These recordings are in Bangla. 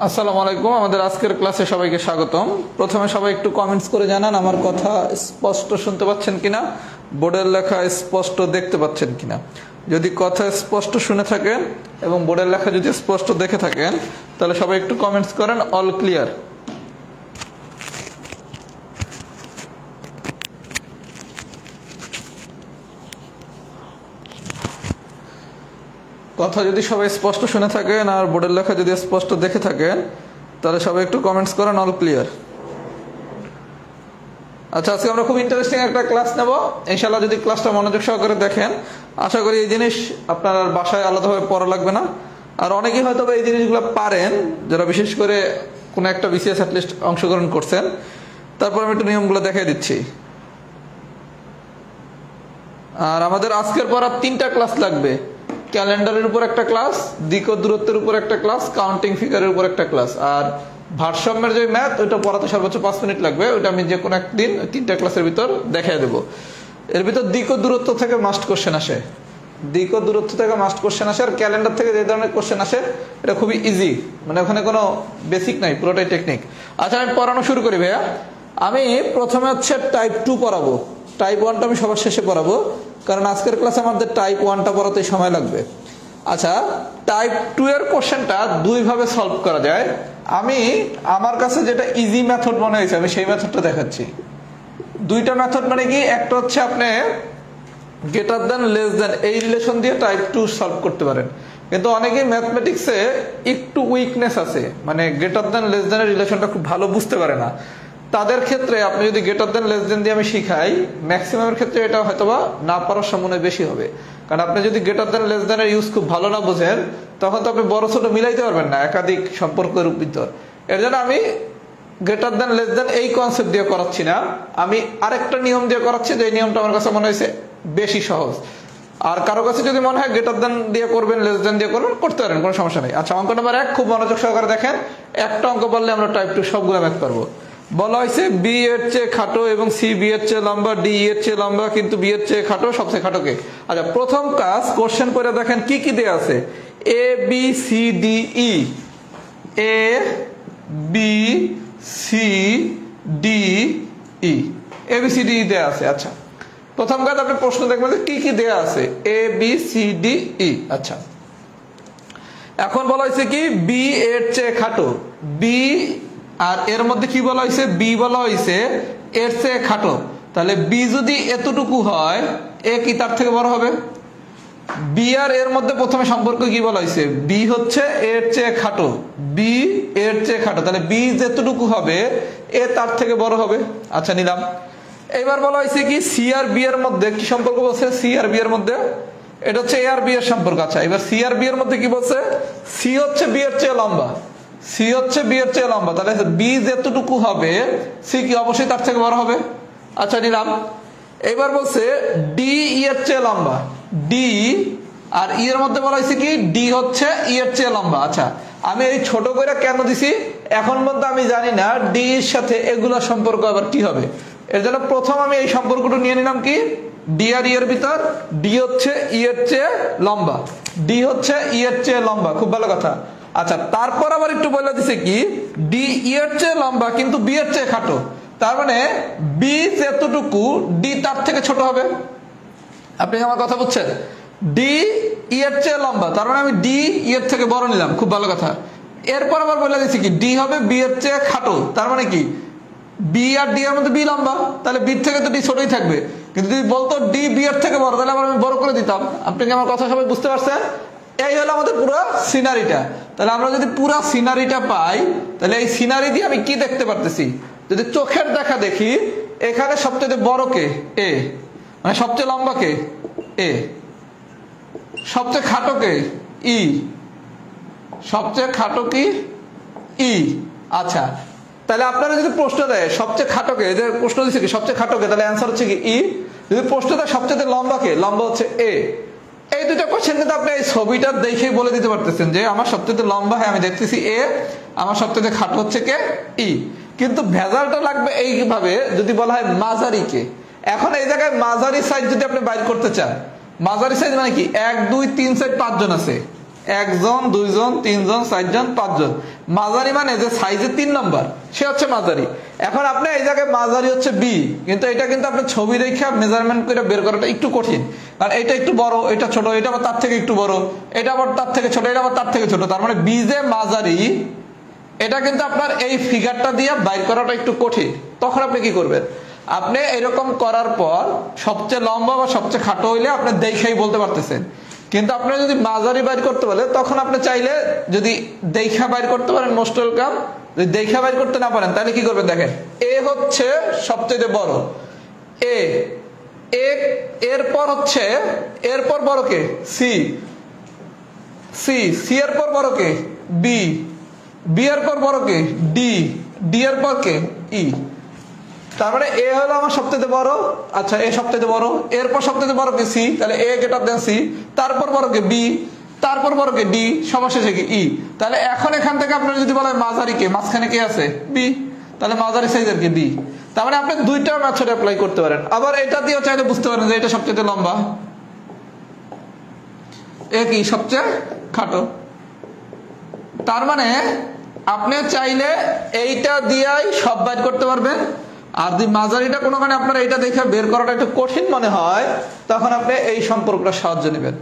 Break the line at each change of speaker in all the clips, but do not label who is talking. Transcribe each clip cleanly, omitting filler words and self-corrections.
আসসালামু আলাইকুম। আমাদের আজকের ক্লাসে সবাইকে স্বাগতম। প্রথমে সবাই একটু কমেন্টস করে জানান আমার কথা স্পষ্ট শুনতে পাচ্ছেন কিনা, বোর্ডের লেখা স্পষ্ট দেখতে পাচ্ছেন কিনা। যদি কথা স্পষ্ট শুনে থাকেন এবং বোর্ডের লেখা যদি স্পষ্ট দেখে থাকেন তাহলে সবাই একটু কমেন্টস করেন অল ক্লিয়ার। কথা যদি সবাই স্পষ্ট শুনে থাকেন আর বোর্ডের লেখা যদি স্পষ্ট দেখে থাকেন তাহলে সবাই একটু কমেন্টস করেন অল ক্লিয়ার। আচ্ছা, আজকে আমরা খুব ইন্টারেস্টিং একটা ক্লাস নেব ইনশাআল্লাহ। যদি ক্লাসটা মনোযোগ সহকারে দেখেন আশা করি এই জিনিস আপনার বাসায় আলাদাভাবে পড়া লাগবে না। আর অনেকেই হয়তো এই জিনিসগুলো পারেন যারা বিশেষ করে কোনো একটা বিসিএস অ্যাটলিস্ট অংশগ্রহণ করছেন। তারপর আমি একটু নিয়মগুলো দেখাই দিচ্ছি। আর আমাদের আজকের পর আর 3টা ক্লাস লাগবে। ক্যালেন্ডারের উপর একটা ক্লাস, দিক ও দূরত্বের উপর একটা ক্লাস, কাউন্টিং ফিগারের উপর একটা ক্লাস, আর ভারসাম্যের যে ম্যাথ ওইটা পড়াতে সর্বোচ্চ 5 মিনিট লাগবে। ওইটা আমি যে কোনো একদিন 3টা ক্লাসের ভিতর দেখাই দেবো। এর ভিতর দিক ও দূরত্ব থেকে মাস্ট কোশ্চেন আসে, দিক ও দূরত্ব থেকে মাস্ট কোশ্চেন আসে। আর ক্যালেন্ডার থেকে যে ধরনের কোশ্চেন আসে এটা খুবই ইজি, মানে ওখানে কোনো বেসিক নাই, পুরোটাই টেকনিক। আচ্ছা, আমি পড়ানো শুরু করি ভাইয়া। আমি প্রথমে হচ্ছে টাইপ 2 পড়াবো। টাইপ 1টা আমি সবার শেষে পড়াবো, কারণ আজকের ক্লাসে আমাদের টাইপ 1টা পড়াতে সময় লাগবে। আচ্ছা, টাইপ 2 এর কোশ্চেনটা দুইভাবে সলভ করা যায়। আমি আমার কাছে যেটা ইজি মেথড মনে হয়েছে আমি সেই মেথডটা দেখাচ্ছি। দুইটা মেথড মানে কি, একটা হচ্ছে আপনি গ্রেটার দেন লেস দেন এই রিলেশন দিয়ে টাইপ 2 সলভ করতে পারেন। কিন্তু অনেকেই ম্যাথমেটিক্সে একটু উইকনেস আছে, মানে গ্রেটার দেন লেস দেনের রিলেশনটা খুব ভালো বুঝতে পারে না। তাদের ক্ষেত্রে আপনি যদি গ্রেটার দেন লেস দেন দিয়ে আমি শিখাই, ম্যাক্সিমামের ক্ষেত্রে এটা হয়তোবা না পারার সম্ভাবনা বেশি হবে। কারণ আপনি যদি গ্রেটার দেন লেস দেনের ইউজ খুব ভালো না বোঝেন তখন তো আপনি বড় ছোট মিলাইতে পারবেন না একাধিক সম্পর্কের ভিতর। এর জন্য আমি গ্রেটার দেন লেস দেন এই কনসেপ্ট দিয়ে করাচ্ছি না, আমি আরেকটা নিয়ম দিয়ে করাচ্ছি, যে নিয়মটা আমার কাছে মনে হয়েছে বেশি সহজ। আর কারো কাছে যদি মনে হয় গ্রেটার দেন দিয়ে করবেন লেস দেন দিয়ে করবেন, করতে পারেন, কোনো সমস্যা নেই। আচ্ছা, অঙ্ক নাম্বার 1 খুব মনোযোগ সহকারে দেখেন। একটা অঙ্ক পারলে আমরা টাইপ 2 সবগুলো ম্যাথ পারবো। বলা হয়েছে বি এর চেয়ে খাটো এবং সি বি এর চেয়ে লম্বা, ডি এর চেয়ে লম্বা কিন্তু বি এর চেয়ে খাটো, সবচেয়ে খাটো কে? আচ্ছা, প্রথম কাজ কোশ্চেন করে দেখেন কি কি দেয়া আছে। এ বি সি ডি ই, এ বি সি ডি ই, এ বি সি ডি ই দেয়া আছে। আচ্ছা, প্রথম কাজ আপনি প্রশ্ন দেখবেন যে কি কি দেয়া আছে, এ বি সি ডি ই। আচ্ছা, এখন বলা হয়েছে কি বি এর চেয়ে খাটো, বি আর এর মধ্যে কি বলা হয়েছে, বি বলা হয়েছে এর চেয়ে খাটো। তাহলে বি যদি এতটুকু হয় এ কি তার থেকে বড় হবে? বি আর এর মধ্যে প্রথমে সম্পর্ক কি বলা হয়েছে, বি হচ্ছে এর চেয়ে খাটো, বি এর চেয়ে খাটো, তাহলে বি যেতটুকু হবে এ তার থেকে বড় হবে। আচ্ছা, নিলাম। এবার বলা হয়েছে কি সি আর বি এর মধ্যে কি সম্পর্ক বলছে, সি আর বি এর মধ্যে এটা হচ্ছে এ আর বি এর সম্পর্ক। আচ্ছা, এবার সি আর বি এর মধ্যে কি বলছে, সি হচ্ছে বি এর চেয়ে লম্বা, সি হচ্ছে বি এর চেয়ে লম্বা, তাহলে বি যেতটুকু হবে সি কি অবশ্যই তার থেকে বড় হবে। আচ্ছা, নিলাম। এবার বলছে ডি ই এর চেয়ে লম্বা, ডি আর ই এর মধ্যে বলা হয়েছে কি ডি হচ্ছে ই এর চেয়ে লম্বা। আচ্ছা, আমি এই ছোট করে কেন দিছি এখন পর্যন্ত আমি জানি না ডি এর সাথে এগুলা সম্পর্ক আবার কি হবে। এর জন্য প্রথম আমি এই সম্পর্কটা নিয়ে নিলাম কি ডি আর ই এর ভিতর, ডি হচ্ছে ই এর চেয়ে লম্বা, ডি হচ্ছে ই এর চেয়ে লম্বা, খুব ভালো কথা। আচ্ছা, তারপর আবার একটু বলে দিছে কি ডি ই এর চেয়ে লম্বা কিন্তু বি এর চেয়ে খাটো, তার মানে বি যেতটুকু ডি তার থেকে ছোট হবে। আপনি আমার কথা বুঝছেন? ডি ই এর চেয়ে লম্বা, তার মানে আমি ডি ই এর থেকে বড় নিলাম, খুব ভালো কথা। এরপর আবার বলে দিছি কি ডি হবে বি এর চেয়ে খাটো, তার মানে কি বি আর ডি এর মধ্যে বি লম্বা, তাহলে বি থেকে তো ডি ছোটই থাকবে। কিন্তু যদি বলতো ডি বি এর থেকে বড় তাহলে আবার আমি বড় করে দিতাম। আপনি কি আমার কথা সবাই বুঝতে পারছেন? এই হলো আমাদের পুরো সিনারিটা। তাহলে আমরা যদি পুরো সিনারিটা পাই তাহলে এই সিনারি দিয়ে আমি কি দেখতে পারতেছি, যদি চোখের দেখা দেখি এখানে সবচেয়ে বড় কে এ, মানে সবচেয়ে লম্বা কে এ, সবচেয়ে খাটো কে ই, সবচেয়ে খাটো কি ই। আচ্ছা, তাহলে আপনারা যদি প্রশ্ন দেয় সবচেয়ে খাটো কে, যে প্রশ্ন দিচ্ছে কি সবচেয়ে খাটো কে, তাহলে অ্যান্সার হচ্ছে কি ই। যদি প্রশ্ন দেয় সবচেয়ে লম্বা কে, লম্বা হচ্ছে এ। এই দুটো কোশ্চেন কিন্তু আপনি এই ছবিটা দেখেই বলে দিতে পারতেছেন যে আমার সবচেয়ে লম্বা, হ্যাঁ আমি দেখতেছি এ, আমার সবচেয়ে খাটো হচ্ছে কে ই। কিন্তু ভেজালটা লাগবে এইভাবে যদি বলা হয় মাঝারি কে। এখন এই জায়গায় মাঝারি সাইজ যদি আপনি বাইর করতে চান, মাঝারি সাইজ মানে কি 1 2 3 4 5 জন আছে, 1 জন 2 জন 3 জন 4 জন 5 জন, মাঝারি মানে যে সাইজে 3 নম্বর সে হচ্ছে মাঝারি। এখন আপনি এই জায়গায় মাঝারি হচ্ছে বি, কিন্তু এটা কিন্তু আপনি ছবি রেখে মেজারমেন্ট করে বের করাটা একটু কঠিন, কারণ এটা একটু বড়, এটা ছোট, এটা আবার তার থেকে একটু বড়, এটা আবার তার থেকে ছোট, এটা আবার তার থেকে ছোট, তার মানে বি যে মাঝারি এটা কিন্তু আপনার এই ফিগারটা দিয়ে বাইর করাটা একটু কঠিন। তখন আপনি কি করবেন, আপনি এরকম করার পর সবচেয়ে লম্বা বা সবচেয়ে খাটো হইলে আপনি দেখেই বলতে পারতেছেন, কিন্তু আপনি যদি মাঝারি বাইর করতে পারেন তখন আপনি চাইলে যদি দেখা বাইর করতে পারেন মোস্ট ওয়েলকাম, যদি দেখা বাইর করতে না পারেন তাহলে কি করবেন দেখেন, এ হচ্ছে সবচেয়ে বড়, এ এরপর হচ্ছে এরপর বড় কে সি, সি এর পর বড় কে বি, বি এর পর বড় কে ডি, ডি এর পর কে ই। তার মানে এ হলো আমার সবচেয়ে বড়, আচ্ছা এ সবচেয়ে বড়, এরপর সবচেয়ে বড় কে সি, তাহলে এ গ্রেটার দেন সি, তারপর বড় কে বি, তারপর বড় কে ডি, সর্বশেষে কি ই। তাহলে এখন এখান থেকে আপনার যদি বলেন মাঝারি কে, মাঝখানে কে আছে বি, তাহলে মাঝারি সাইজের কে ডি। তার মানে আপনি দুইটা মেথড অ্যাপ্লাই করতে পারেন। আবার এটা দিয়েও চাইলে বুঝতে পারেন যে এটা সবচেয়ে লম্বা, এ কি সবচেয়ে খাটো। তার মানে আপনি চাইলে এইটা দিয়েই সব বাইর করতে পারবেন। আর যদি মাঝারিটা কোনো কারণে আপনার এইটা দেখে বের করাটা একটু কঠিন মনে হয় তখন আপনি এই সম্পর্কটা সাহায্য নেবেন।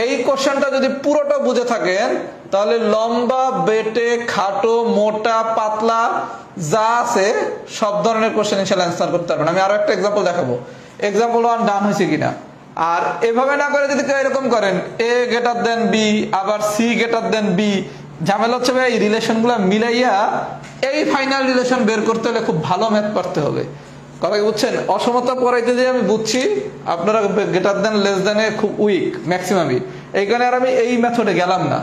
এই কোশ্চেনটা যদি পুরোটা বুঝে থাকেন তাহলে লম্বা, বেটে, খাটো, মোটা, পাতলা যা আছে সব ধরনের কোশ্চেন ইনশাআল্লাহ অ্যান্সার করতে পারবেন। আমি আরো একটা এক্সাম্পল দেখাবো, এক্সাম্পল 1 ডান হয়েছে কিনা। আর এভাবে না করে যদি কেউ এরকম করেন এ গ্রেটার দেন বি, আবার সি গ্রেটার দেন বি, ঝামেলা হচ্ছে ভাই এই রিলেশনগুলো মিলাইয়া এই ফাইনাল রিলেশন বের করতে হলে খুব ভালো ম্যাথ পারতে হবে। কথা কি বুঝছেন? অসমতা পড়াইতে যে আমি বুঝছি আপনারা গ্রেটার দেন লেস দেনে খুব উইক ম্যাক্সিমামই, এই কারণে আর আমি এই মেথডে গেলাম না,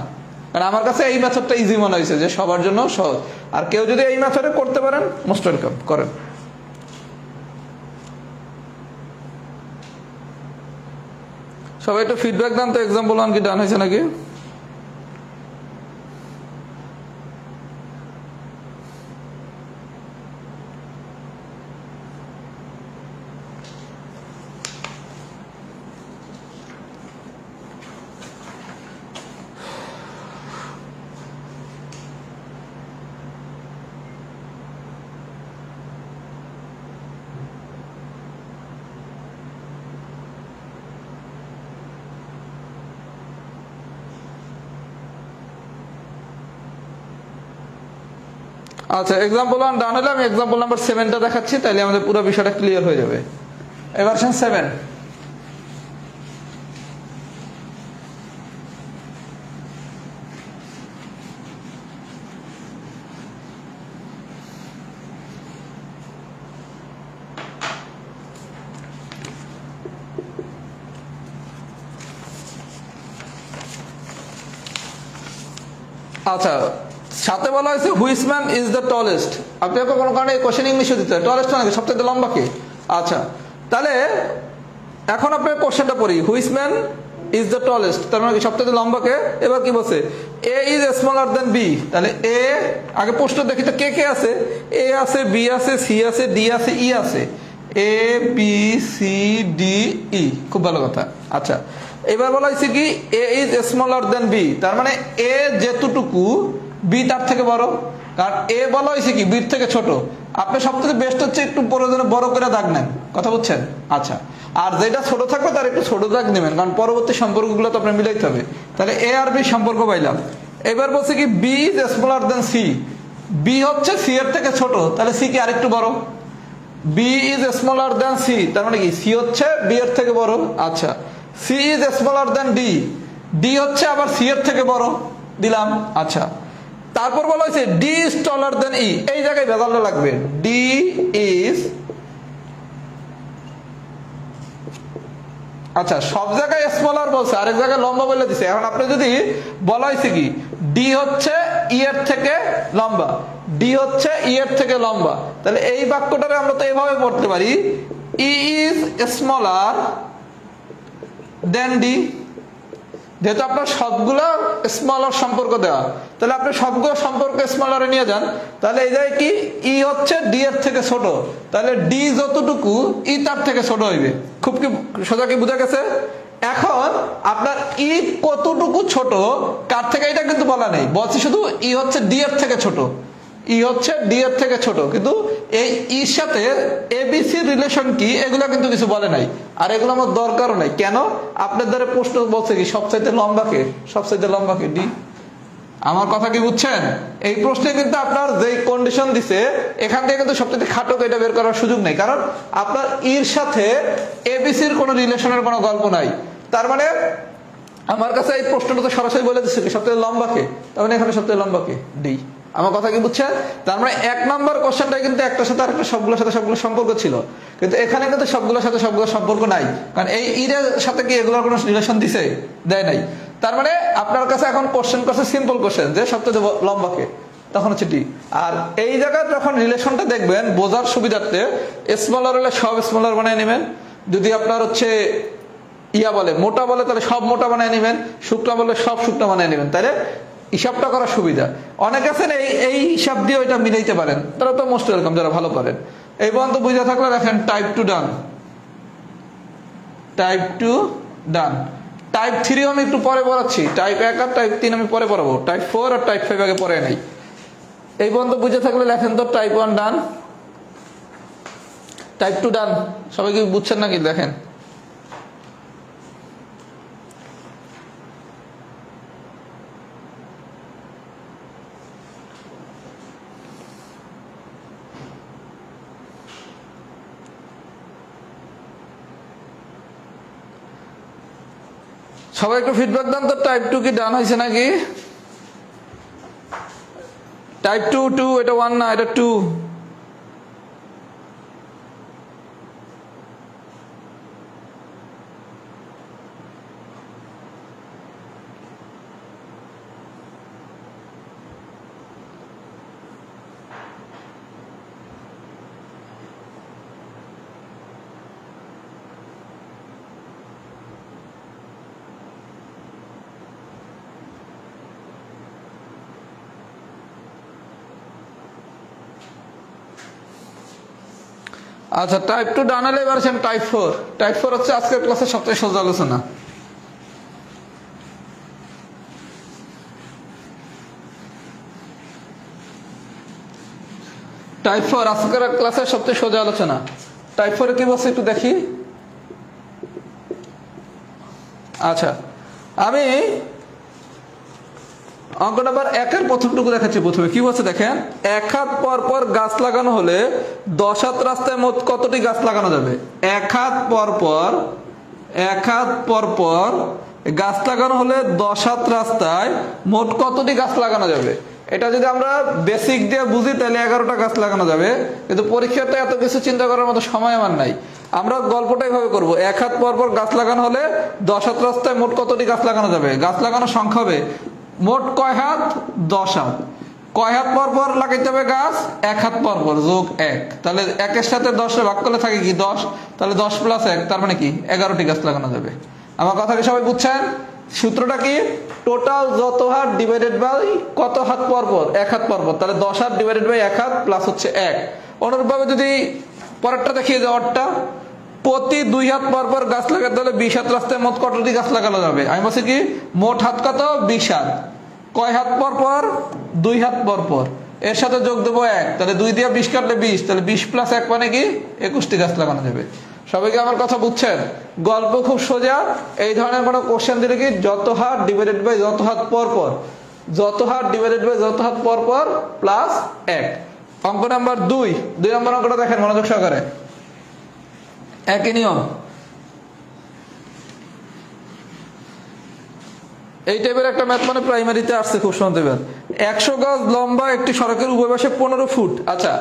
কারণ আমার কাছে এই মেথডটা ইজি মনে হয়েছে যে সবার জন্য সহজ। আর কেউ যদি এই মেথডে করতে পারেন মোস্ট ওয়েলকাম করেন। সবাই একটু ফিডব্যাক দেন তো, এক্সাম্পল 1 কি ডান হয়েছে নাকি? আচ্ছা এক্সাম্পল 1 ডান হলে আমি এক্সাম্পল নাম্বার 7টা দেখাচ্ছি, তাহলে আমাদের পুরো বিষয়টা ক্লিয়ার হয়ে যাবে। ভার্সন 7, আচ্ছা সাথে বলা হয়েছে which man is the tallest. আপনি কোনো কারণে কোশ্চেন ইংলিশে দিতে হয়, টলেস্ট মানে সবচেয়ে লম্বা কে। আচ্ছা তাহলে এখন আপনার কোশ্চেনটা পড়ি, which man is the tallest, তার মানে কি সবচেয়ে লম্বা কে। এবার কি বলছে, এ ইজ স্মলার দেন বি, তাহলে এ আগে প্রশ্ন দেখি তো কে কে আছে, এ আছে, বি আছে, সি আছে, ডি আছে, ই আছে, এ বি সি ডি ই, খুব ভালো কথা। আচ্ছা এবার বলা হয়েছে কি এ ইজ স্মলার দেন বি, তার মানে এ যেতটুকু বি তার থেকে বড়, কারণ এ বলা হয়েছে কি বির থেকে ছোট। আপনি সবথেকে বেস্ট হচ্ছে একটু প্রয়োজনে বড় করে দাগ নেন, কথা বুঝছেন। আচ্ছা আর যেটা ছোট থাকবে তার একটু ছোট দাগ নেবেন, কারণ পরবর্তী সম্পর্কগুলো তো আপনার মিলাইতে হবে। তাহলে এ আর বি সম্পর্ক পাইলাম। এবার বলছে কি B is smaller than C, B হচ্ছে সি এর থেকে ছোট, তাহলে সি কি আরেকটু বড়। B is smaller than C, তার মানে কি সি হচ্ছে বি এর থেকে বড়। আচ্ছা C is smaller than D, D হচ্ছে আবার সি এর থেকে বড়, দিলাম। আচ্ছা তারপর বলা হয়েছে ডি ইজ টলার দেন ই, এই জায়গায় ভেজালটা লাগবে, ডি ইজ, আচ্ছা সব জায়গায় স্মলার বলছে, আরেক জায়গায় লম্বা বলে দিছে। এখন আপনি যদি বলা হয়েছে কি ডি হচ্ছে ই এর থেকে লম্বা, ডি হচ্ছে ই এর থেকে লম্বা, তাহলে এই বাক্যটারে আমরা তো এইভাবে পড়তে পারি, ই ইজ স্মলার দেন ডি। যেহেতু আপনার সবগুলো স্মলার সম্পর্ক দেওয়া, তাহলে আপনি সবগুলো সম্পর্ক স্মলারে নিয়ে যান, তাহলে এই জায়গায় কি ই হচ্ছে ডি এর থেকে ছোট, তাহলে ডি যতটুকু ই তার থেকে ছোট হইবে। খুব কি সোজা কি বোঝা গেছে? এখন আপনার ই কতটুকু ছোট কার থেকে এটা কিন্তু বলা নেই, বলছি শুধু ই হচ্ছে ডি এর থেকে ছোট, ই হচ্ছে ডি এর থেকে ছোট, কিন্তু এই ইর সাথে এবিসি রিলেশন কি এগুলো কিন্তু কিছু বলে নাই, আর এগুলো আমার দরকারও নাই। কেন? আপনার দ্বারা প্রশ্ন বলছে কি সবচাইতে লম্বা কে, সবচাইতে লম্বা কে, ডি। আমার কথা কি বুঝছেন? এই প্রশ্নে কিন্তু আপনার যে কন্ডিশন দিছে এখান থেকে কিন্তু সবচেয়ে খাটো এটা বের করার সুযোগ নেই, কারণ আপনার ইর সাথে এবিসির কোনো রিলেশনের কোনো গল্প নাই। তার মানে আমার কাছে এই প্রশ্নটা তো সরাসরি বলে দিচ্ছে কি সবচেয়ে লম্বা কে, তার মানে এখানে সবচেয়ে লম্বা কে, ডি। আমার কথা কি বুঝছেন? তার মানে 1 নম্বর কোশ্চেনটা কিন্তু একটার সাথে আরেকটা সবগুলোর সাথে সবগুলো সম্পর্ক ছিল, কিন্তু এখানে কিন্তু সবগুলোর সাথে সবগুলো সম্পর্ক নাই, কারণ এই ইরের সাথে কি এগুলোর কোনো রিলেশন দিছে, দেয় নাই। তার মানে আপনার কাছে এখন কোশ্চেন করছে সিম্পল কোশ্চেন যে সবচেয়ে লম্বা কে, তখন হচ্ছে ডি। আর এই জায়গায় যখন রিলেশনটা দেখবেন বোঝার সুবিধার্থে স্মলার হলে সব স্মলার বানিয়ে নেবেন, যদি আপনার হচ্ছে ইয়া বলে মোটা বলে তাহলে সব মোটা বানিয়ে নেবেন, শুকনা বলে সব শুকনা বানিয়ে নেবেন, তাহলে হিসাবটা করার সুবিধা। অনেক আছেন এই হিসাব দিয়ে ওইটা মিলাইতে পারেন, তারা তো মোস্ট ওয়েলকাম যারা ভালো পারেন। এই পর্যন্ত বুঝে থাকলে দেখেন টাইপ 2 ডান, টাইপ 2 ডান। টাইপ 3 আমি একটু পরে পড়াচ্ছি, টাইপ 1 আর টাইপ 3 আমি পরে পড়াবো, টাইপ 4 আর টাইপ 5 আগে পড়ে নাই। এই পর্যন্ত বুঝে থাকলে লেখেন তো টাইপ 1 ডান, টাইপ 2 ডান। সবাই কি বুঝছেন নাকি? দেখেন সবাই একটু ফিডব্যাক দেন তো, টাইপ 2 কি ডান হয়েছে নাকি? টাইপ 2 এটা 1 না, এটা 2। আচ্ছা, টাইপ 2 ডান হলে এবার আসেন টাইপ 4। টাইপ 4 হচ্ছে আজকের ক্লাসের সবচেয়ে সোজা আলোচনা। টাইপ 4 আজকের ক্লাসের সবচেয়ে সোজা আলোচনা। টাইপ 4 কি বলছে একটু দেখি। আচ্ছা, আমি অঙ্ক নাম্বার 1 এর প্রথমটুকু দেখাচ্ছি। প্রথমে কি বলছে দেখেন, 1 হাত পর পর গাছ লাগানো হলে 10 হাত রাস্তায় মোট কতটি গাছ লাগানো যাবে? 1 হাত পর পর, 1 হাত পর পর গাছ লাগানো হলে 10 হাত রাস্তায় মোট কতটি গাছ লাগানো যাবে? এটা যদি আমরা বেসিক দিয়ে বুঝি তাহলে 11টা গাছ লাগানো যাবে, কিন্তু পরীক্ষাতে এত কিছু চিন্তা করার মতো সময় আমার নাই। আমরা গল্পটা এইভাবে করবো, 1 হাত পর পর গাছ লাগানো হলে 10 হাত রাস্তায় মোট কতটি গাছ লাগানো যাবে? গাছ লাগানোর সংখ্যা হবে মোট কয় হাত? 10 হাত। কয় হাত পর পর লাগাইতে হবে গাছ? 1 হাত পর পর যোগ 1, তাহলে 1 এর সাথে 10 ভাগ করলে থাকে কি 10, তাহলে 10 প্লাস 1 তার মানে কি 11টি গাছ লাগানো যাবে। আমার কথা কি সবাই বুঝছেন? সূত্রটা কি? টোটাল যত হাত ডিভাইডেড বাই কত হাত পর পর? 1 হাত পর পর, তাহলে 10 হাত ডিভাইডেড বাই 1 হাত প্লাস হচ্ছে 1। অনুরূপভাবে যদি পরেরটা দেখিয়ে যাওয়ারটা, প্রতি 2 হাত পর পর গাছ লাগাতে হলে 20 হাত রাস্তায় মোট কতটি গাছ লাগানো যাবে? আমি বলছি কি মোট হাত কত? 20 হাত। কয় হাত পর পর? 2 হাত পর পর, এর সাথে যোগ দেবো 1, তাহলে 2 দিয়ে 20 কাটলে 20, তাহলে 20 প্লাস 1 মানে কি 21টি গাছ লাগানো যাবে। সবাইকে আমার কথা বুঝছেন? গল্প খুব সোজা। এই ধরনের কোনো কোশ্চেন দিলে কি যত হাত ডিভাইডেড বাই যত হাত পর পর, যত হাত ডিভাইডেড বাই যত হাত পর পর প্লাস 1। অঙ্ক নাম্বার 2 নম্বর অঙ্কটা দেখেন মনোযোগ সহকারে। একই নিয়ম, এই টাইপের একটা ম্যাথ মানে প্রাইমারিতে আসছে, খুব শুনতে পারেন। 100 গজ লম্বা একটি সড়কের উভয় পাশে 15 ফুট। আচ্ছা,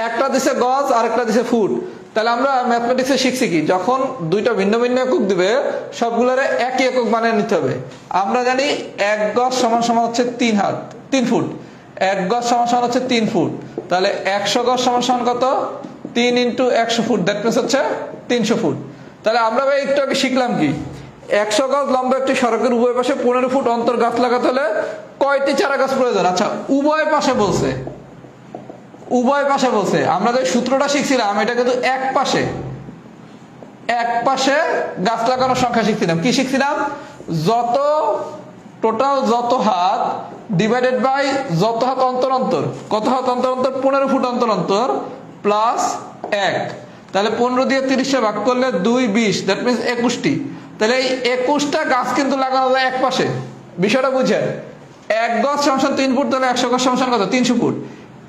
একটা দিছে গজ আর একটা দিছে ফুট, তাহলে আমরা ম্যাথমেটিক্সে শিখছি কি যখন দুইটা ভিন্ন ভিন্ন একক দিবে সবগুলোরে একই একক বানিয়ে নিতে হবে। আমরা জানি 1 গজ সমান সমান হচ্ছে 3 ফুট, 1 গজ সমান সমান হচ্ছে 3 ফুট, তাহলে 100 গজ সমান সমান কত? 3 × 100 ফুট, দ্যাট মিনস হচ্ছে 300 ফুট। তাহলে আমরা একটু আগে শিখলাম কি 100 গজ লম্বা একটি সড়কের উভয় পাশে 15 ফুট অন্তর গাছ লাগাতে হলে কয়টি চারা গাছ প্রয়োজন? আচ্ছা, উভয় পাশে বলছে, উভয় পাশে বলছে। আমরা যে সূত্রটা শিখছিলাম এটা কিন্তু এক পাশে, এক পাশে গাছ লাগানোর সংখ্যা শিখছিলাম। কি শিখছিলাম? যত টোটাল যত হাত ডিভাইডেড বাই যত হাত অন্তর অন্তর, কত হাত অন্তর অন্তর? 15 ফুট অন্তর অন্তর প্লাস 1। তাহলে 15 দিয়ে 30 ভাগ করলে 2 20, দ্যাট মিনস 21টি। তাহলে এই 21টা গাছ কিন্তু লাগানো যায় এক পাশে। বিষয়টা বুঝেন, 1 গজ সমান 3 ফুট, তাহলে 100 গজ সমান কত? 300 ফুট।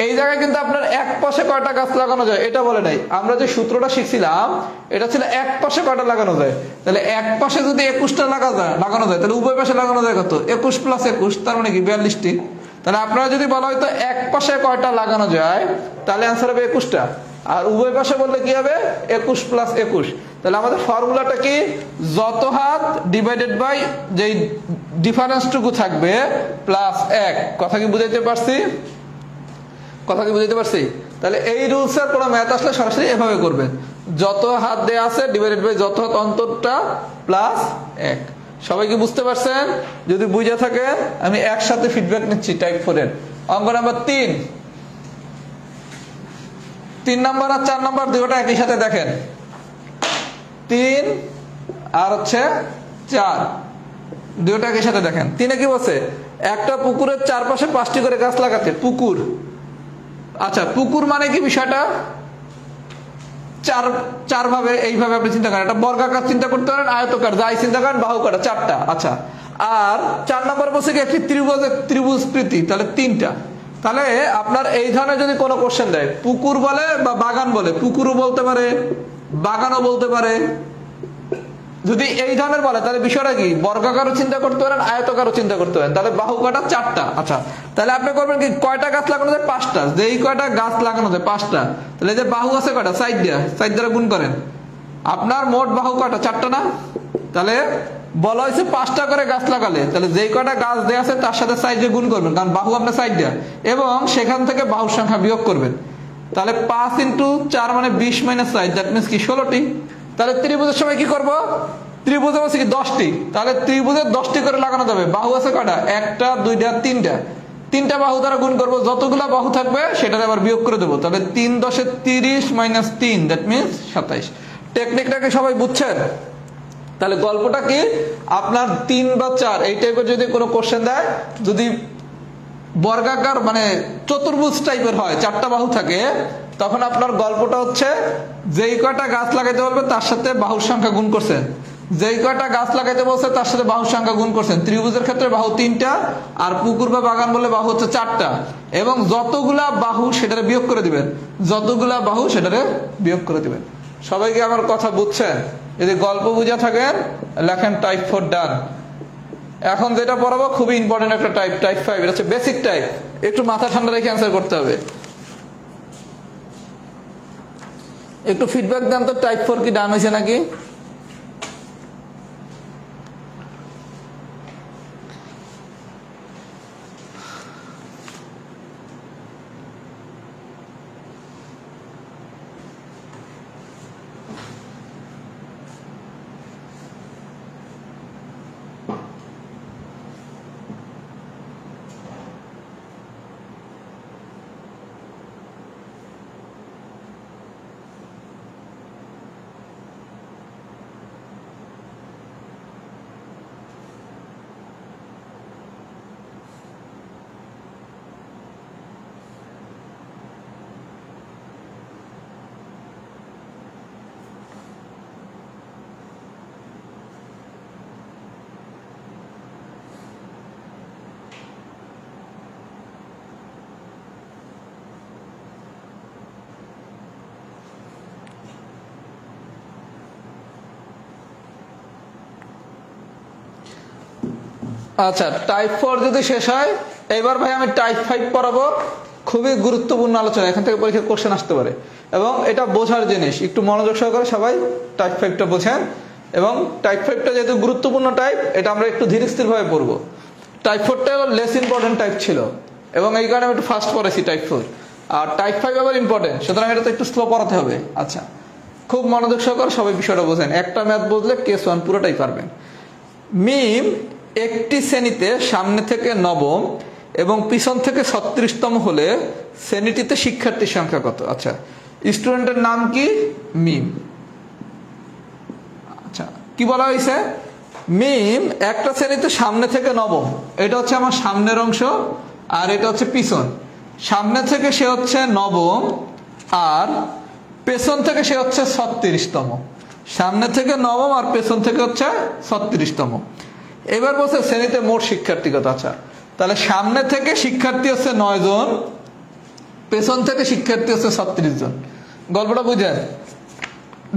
এই জায়গায় কিন্তু আপনার এক পাশে কয়টা গাছ লাগানো যায় এটা বলে নাই। আমরা যে সূত্রটা শিখছিলাম এটা ছিল এক পাশে কয়টা লাগানো যায়। তাহলে এক পাশে যদি 21টা লাগানো যায় তাহলে উভয় পাশে লাগানো যায় কত? 21 প্লাস 21, তার মানে কি 42টি। তাহলে আপনারা যদি বলা হয়তো এক পাশে কয়টা লাগানো যায় তাহলে অ্যান্সার হবে 21টা। আর উভয় পাশে বললে কি হবে? 21 প্লাস 21। তাহলে আমাদের ফর্মুলাটা কি? যত হাত ডিভাইডেড বাই যেই ডিফারেন্সটুকু থাকবে প্লাস 1। কথা কি বুঝাইতে পারছি? কথা কি বুঝতে পারছি? তাহলে এই রুলসের কোনো ম্যাথ আসলে সরাসরি এভাবে করবেন, যত হাত দেয়া আছে ডিভাইডেড বাই যত হাত অন্তরটা প্লাস 1। সবাই কি বুঝতে পারছেন? যদি বুঝে থাকে আমি একসাথে ফিডব্যাক নিচ্ছি। টাইপ 4 এর অঙ্ক নাম্বার 3 নাম্বার আর 4 নাম্বার দুটোটা একই সাথে দেখেন। 3 আর হচ্ছে 4 দুটোটা একই সাথে দেখেন। 3 এ কি বলছে? একটা পুকুরের চারপাশে 5টি করে গাছ লাগাতে। পুকুর, আচ্ছা পুকুর মানে কি? বিষয়টা চার ভাবে এইভাবে আপনি চিন্তা করেন। একটা বর্গাকার চিন্তা করতে পারেন, আয়তকার, যাই চিন্তা করেন, বাহুকার, 4টা। আচ্ছা, আর 4 নম্বর বলছে কি? একটি ত্রিভুজকৃতি, তাহলে 3টা। তাহলে আপনার এই ধরনের যদি কোনো কোশ্চেন দেয়, পুকুর বলে বা বাগান বলে, পুকুরও বলতে পারে বাগানও বলতে পারে। যদি এই ধরনের বলে তাহলে বিষয়টা কি? বর্গাকারও চিন্তা করতে পারেন, আয়তকারও চিন্তা করতে পারেন। তাহলে বাহু কয়টা? 4টা। আচ্ছা, তাহলে আপনি করবেন কি? কয়টা গাছ লাগানো যায়? 5টা। যে এই কয়টা গাছ লাগানো যায় 5টা, তাহলে যে বাহু আছে কয়টা? 4 দ্বারা গুণ করেন। আপনার মোট বাহু কয়টা? 4টা না? তাহলে বলা হয়েছে 5টা করে গাছ লাগালে, তাহলে যেই কয়টা গাছ দেওয়া আছে তার সাথে 4 দিয়ে গুণ করবেন, কারণ বাহু আপনার 4 দেয়া, এবং সেখান থেকে বাহুর সংখ্যা বিয়োগ করবেন। তাহলে 5 ইন্টু 4 মানে 20 মাইনাস 4, দ্যাট মিনস কি? 16টি। তাহলে ত্রিভুজের সময় কি করব? ত্রিভুজে আছে কি? 10টি। তাহলে ত্রিভুজের 10টি করে লাগানো যাবে। বাহু আছে কয়টা? 1টা 2টা 3টা। 3টা বাহু দ্বারা গুণ করবো, যতগুলা বাহু থাকবে সেটার আবার বিয়োগ করে দেবো। তাহলে 3 10 30 মাইনাস 3, দ্যাট মিনস 27। টেকনিকটাকে সবাই বুঝছেন? তাহলে গল্পটা কি? আপনার 3 বা 4 এই টাইপের যদি কোনো কোশ্চেন দেয়, যদি বর্গাকার মানে চতুর্ভুজ টাইপের হয়, 4টা বাহু থাকে, তখন আপনার গল্পটা হচ্ছে যেই কয়টা গাছ লাগাইতে বলবে তার সাথে বাহুর সংখ্যা গুণ করছেন, যেই কয়টা গাছ লাগাইতে বলছে তার সাথে বাহুর সংখ্যা গুণ করছেন। ত্রিভুজের ক্ষেত্রে বাহু 3টা, আর পুকুর বা বাগান বলে বাহু হচ্ছে 4টা, এবং যতগুলা বাহু সেটারে বিয়োগ করে দিবেন, যতগুলা বাহু সেটারে বিয়োগ করে দিবেন। সবাইকে আমার কথা বুঝছেন? যদি গল্প বুঝে থাকেন লেখেন টাইপ 4 ডান। এখন যেটা পড়াবো খুবই ইম্পর্টেন্ট একটা টাইপ, টাইপ 5। এটা হচ্ছে বেসিক টাইপ। একটু মাথা ঠান্ডা রেখে অ্যান্সার করতে হবে। একটু ফিডব্যাক দেন তো, টাইপ 4 কি ডান হয়েছে নাকি? আচ্ছা, টাইপ 4 যদি শেষ হয়, এবার ভাই আমি টাইপ 5 পড়াবো। খুবই গুরুত্বপূর্ণ আলোচনা, এখান থেকে পরীক্ষার কোশ্চেন আসতে পারে, এবং এটা বোঝার জিনিস। একটু মনোযোগ সহকারে সবাই টাইপ 5টা বোঝেন। এবং টাইপ 5টা যেহেতু গুরুত্বপূর্ণ টাইপ, এটা আমরা একটু ধীরে স্থির ভাবে পড়বো। টাইপ 4টা লেস ইম্পর্টেন্ট টাইপ ছিল, এবং এই কারণে আমি একটু ফাস্ট পড়েছি টাইপ 4। আর টাইপ 5 আবার ইম্পর্টেন্ট, সুতরাং এটা তো একটু স্লো পড়াতে হবে। আচ্ছা, খুব মনোযোগ সহকারে সবাই বিষয়টা বোঝেন। একটা ম্যাথ বুঝলে কেস 1 পুরোটাই পারবেন। মিম একটি শ্রেণীতে সামনে থেকে নবম এবং পিছন থেকে 36তম হলে শ্রেণীটিতে শিক্ষার্থীর সংখ্যা কত? আচ্ছা, স্টুডেন্টের নাম কি? মিম। কি বলা হয়েছে, মিম একটা শ্রেণীতে সামনে থেকে নবম, এটা হচ্ছে আমার সামনের অংশ আর এটা হচ্ছে পিছন। সামনে থেকে সে হচ্ছে নবম আর পেছন থেকে সে হচ্ছে 36তম। সামনে থেকে নবম আর পেছন থেকে হচ্ছে 36তম। এবার বলছে শ্রেণীতে মোট শিক্ষার্থী কত। আচ্ছা, তাহলে সামনে থেকে শিক্ষার্থী হচ্ছে 9 জন, পেছন থেকে শিক্ষার্থী হচ্ছে 36 জন। গল্পটা বুঝেন,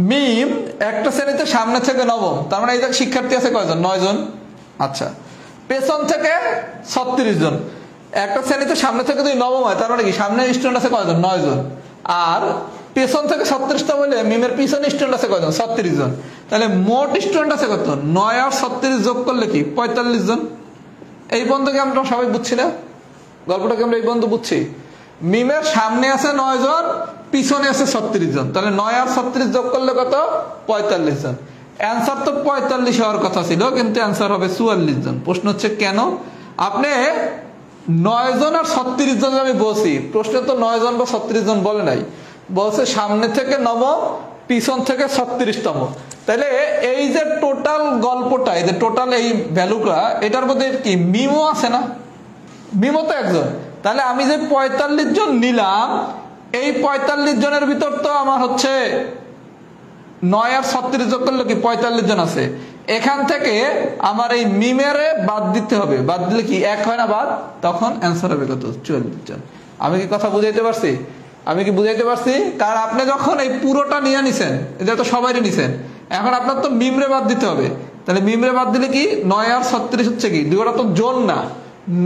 মিম একটা শ্রেণীতে সামনে থেকে নবম, তার মানে এই যে শিক্ষার্থী আছে কয়জন, 9 জন। আচ্ছা, পেছন থেকে 36 জন। একটা শ্রেণীতে সামনে থেকে যদি নবম হয় তার মানে কি সামনে স্টুডেন্ট আছে কয়জন, 9 জন। আর পেছন থেকে 36টা বলে মিমের পিছনে স্টুডেন্ট আছে কয়জন, 36 জন। তাহলে মোট স্টুডেন্ট আছে কত, 9 আর 36 যোগ করলে কি 45 জন। এই বন্ধুকে আমরা সবাই বুঝছি না, গল্পটাকে আমরা এই বন্ধু বুঝছি। মিমের সামনে আছে 9 জন, পিছনে আছে 36 জন, তাহলে 9 আর 36 যোগ করলে কত, 45 জন। অ্যান্সার তো 45 হওয়ার কথা ছিল, কিন্তু অ্যান্সার হবে 44 জন। প্রশ্ন হচ্ছে কেন, আপনি 9 জন আর 36 জন আমি বলছি, প্রশ্নে তো 9 জন বা 36 জন বলে নাই, বলছে সামনে থেকে নবম, পিছন থেকে 36তম। তাহলে এই যে টোটাল গল্পটা, এই যে টোটাল এই ভ্যালুটা, এটার মধ্যে কি মিমও আছে না, মিমও তো একজন। তাহলে আমি যে 45 জন নিলাম, এই 45 জনের ভিতর তো আমার হচ্ছে 9 আর 36 যোগ করলে কি 45 জন আছে। এখান থেকে আমার এই মিমেরে বাদ দিতে হবে, বাদ দিলে কি 1 হয় না বাদ, তখন অ্যান্সার হবে কত, 44 জন। আমি কি কথা বুঝাইতে পারছি, আমি কি বুঝাইতে পারছি? কারণ আপনি যখন এই পুরোটা নিয়ে নিছেন, এটা তো সবাইরে নিছেন, এখন আপনার তো মিমরে বাদ দিতে হবে। তাহলে মিমরে বাদ দিলে কি 9 আর 36 হচ্ছে কি, দুটোটা তো জোন না,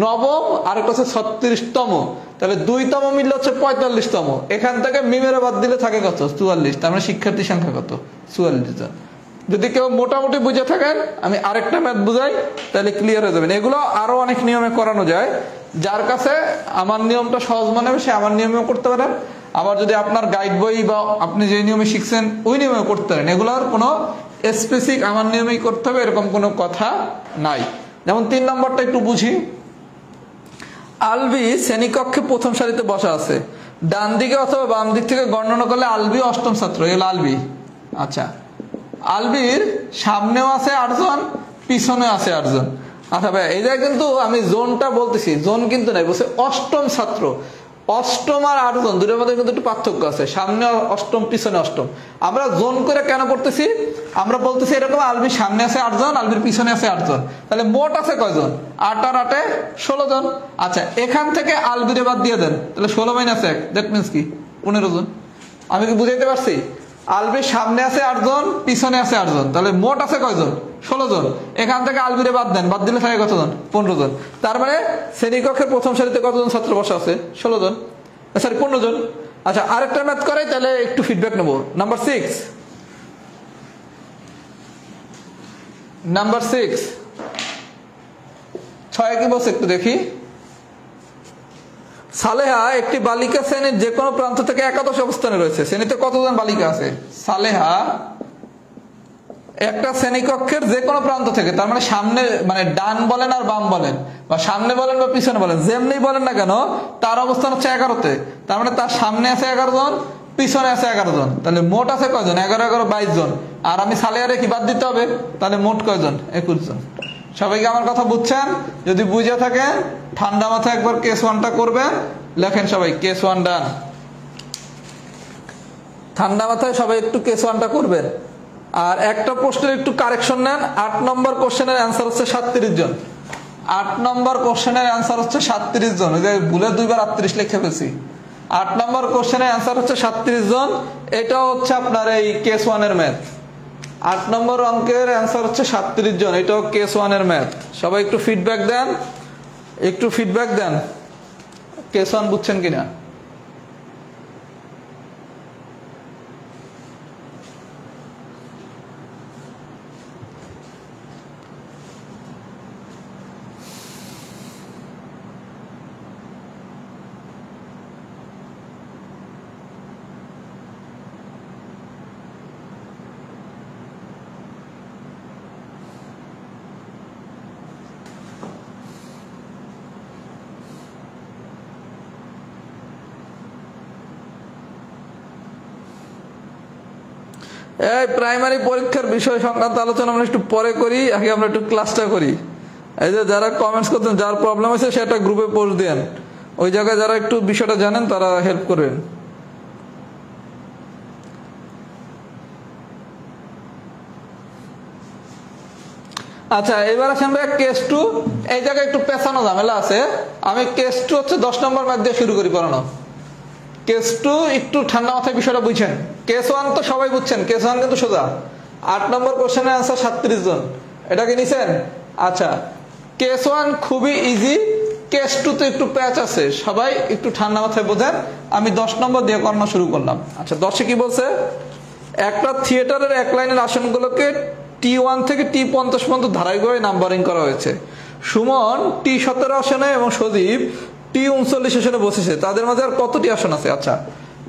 নবম আর একটা হচ্ছে 36তম, তাহলে 2তম মিললে হচ্ছে 45তম। এখান থেকে মিমের বাদ দিলে থাকে কত, 44। তার মানে শিক্ষার্থী সংখ্যা কত, 44 জন। যদি কেউ মোটামুটি বুঝে থাকেন, আমি আরেকটা ম্যাথ বুঝাই, তাহলে ক্লিয়ার হয়ে যাবেন। এগুলো আরো অনেক নিয়মে করানো যায়, যার কাছে আমার নিয়মটা সহজ মনে হবে সে আমার নিয়মেও করতে পারেন। আবার যদি আপনার গাইড বই বা আপনি যে নিয়মে শিখছেন ওই নিয়মেও করতে পারেন। এগুলোর কোনো স্পেসিফিক আমার নিয়মেই করতে হবে এরকম কোনো কথা নাই। যেমন 3 নম্বরটা একটু বুঝি। আলবি শ্রেণীকক্ষে প্রথম সারিতে বসা আছে, ডান দিকে অথবা বাম দিক থেকে গণনা করলে আলবি অষ্টম ছাত্র, এগুলো আলবি। আচ্ছা, আলবির সামনেও আছে 8 জন, পিছনেও আছে 8 জন। আচ্ছা ভাই, এই জায়গায় কিন্তু আমি জোনটা বলতেছি, জোন কিন্তু নাই, বলছে অষ্টম ছাত্র। অষ্টম আর 8 জন দুটোর মধ্যে কিন্তু একটু পার্থক্য আছে, সামনে অষ্টম পিছনে অষ্টম। আমরা জোন করে কেন পড়তেছি, আমরা বলতেছি এরকম আলবির সামনে আছে 8 জন, আলবির পিছনে আছে 8 জন, তাহলে মোট আছে কয়জন, 8 আর 8 16 জন। আচ্ছা, এখান থেকে আলবিরে বাদ দিয়ে দেন, তাহলে 16 - 1, দ্যাট মিনস কি 15 জন। আমি কি বুঝাইতে পারছি? আলবির সামনে আছে 8 জন, পিছনে আছে 8 জন, তাহলে মোট আছে কয়জন, 16 জন। এখান থেকে আলবিরে বাদ দেন, বাদ দিলে থাকে কতজন, 15 জন। তার মানে শ্রেণীকক্ষের প্রথম সারিতে কতজন ছাত্র বসা আছে, 16 জন, সরি 15 জন। আচ্ছা, আরেকটা ম্যাথ করাই, তাহলে একটু ফিডব্যাক নেব। নাম্বার 6, নাম্বার 6 6 কি বলছে একটু দেখি। সালেহা একটি বালিকা শ্রেণীর যে কোনো প্রান্ত থেকে একাদশ অবস্থানে রয়েছে। শ্রেণীতে কতজন বালিকা আছে? সালেহা একটা শ্রেণীকক্ষের যে কোনো প্রান্ত থেকে, তার মানে সামনে, মানে ডান বলেন আর বাম বলেন, বা সামনে বলেন বা পিছনে বলেন, যেমনি বলেন না কেন, তার অবস্থান হচ্ছে 11তে। তার মানে তার সামনে আছে 11 জন, পিছনে আছে 11 জন, তাহলে মোট আছে কয়জন, 11 11 22 জন। আর আমি সালেহারে কি বাদ দিতে হবে, তাহলে মোট কয়জন, 21 জন। সবাইকে আমার কথা বুঝছেন? যদি বুঝে থাকেন ঠান্ডা মাথায় একবার কেস 1টা করবেন, লেখেন সবাই কেস 1 ডান। ঠান্ডা মাথায় সবাই একটু কেস 1টা করবেন। আর একটা প্রশ্নের একটু কারেকশন নেন। 8 নম্বর কোশ্চেনের অ্যান্সার হচ্ছে 37 জন। 8 নম্বর কোশ্চেনের অ্যান্সার হচ্ছে 37 জন। ওই যে ভুলে 2 বার 38 লিখে ফেলছি। 8 নম্বর কোশ্চেনের অ্যান্সার হচ্ছে 37 জন। এটাও হচ্ছে আপনার এই কেস 1 এর ম্যাথ। 8 নম্বর অঙ্কের অ্যান্সার হচ্ছে 37 জন। এটাও কেস 1 এর ম্যাথ। সবাই একটু ফিডব্যাক দেন, একটু ফিডব্যাক দেন কেস 1 বুঝছেন কিনা। এই প্রাইমারি পরীক্ষার বিষয় সংক্রান্ত আলোচনা আমরা একটু পরে করি, আগে আমরা একটু ক্লাসটা করি। এই যে যারা কমেন্টস করতেন, যার প্রবলেম আছে সেটা গ্রুপে পোস্ট দেন, ওই জায়গায় যারা একটু বিষয়টা জানেন তারা হেল্প করবেন। আচ্ছা, এবার আসেন ভাই কেস 2। এই জায়গায় একটু পেছানো ঝামেলা আছে। আমি কেস 2 হচ্ছে 10 নম্বর ম্যাথ দিয়ে শুরু করি পড়ানো। কেস 2 একটু ঠান্ডা মাথায় বিষয়টা বুঝছেন। কেস 1 তো সবাই বুঝছেন, কেস 1 কিন্তু সোজা। 8 নম্বর কোশ্চেনের আনসার 37 জন, এটা কি নিছেন? আচ্ছা, কেস 1 খুবই ইজি, কেস 2 তে একটু প্যাচ আছে, সবাই একটু ঠান্ডা মাথায় বোঝেন। আমি 10 নম্বর দিয়ে করানো শুরু করলাম। আচ্ছা, 10-এ কি বলছে? একটা থিয়েটারের এক লাইনের আসনগুলোকে T1 থেকে T50 পর্যন্ত ধারাবাহিকভাবে নাম্বারিং করা হয়েছে। সুমন T17 আসনে এবং সজীব T39 আসনে বসেছে, তাদের মাঝে আর কতটি আসন আছে? আচ্ছা,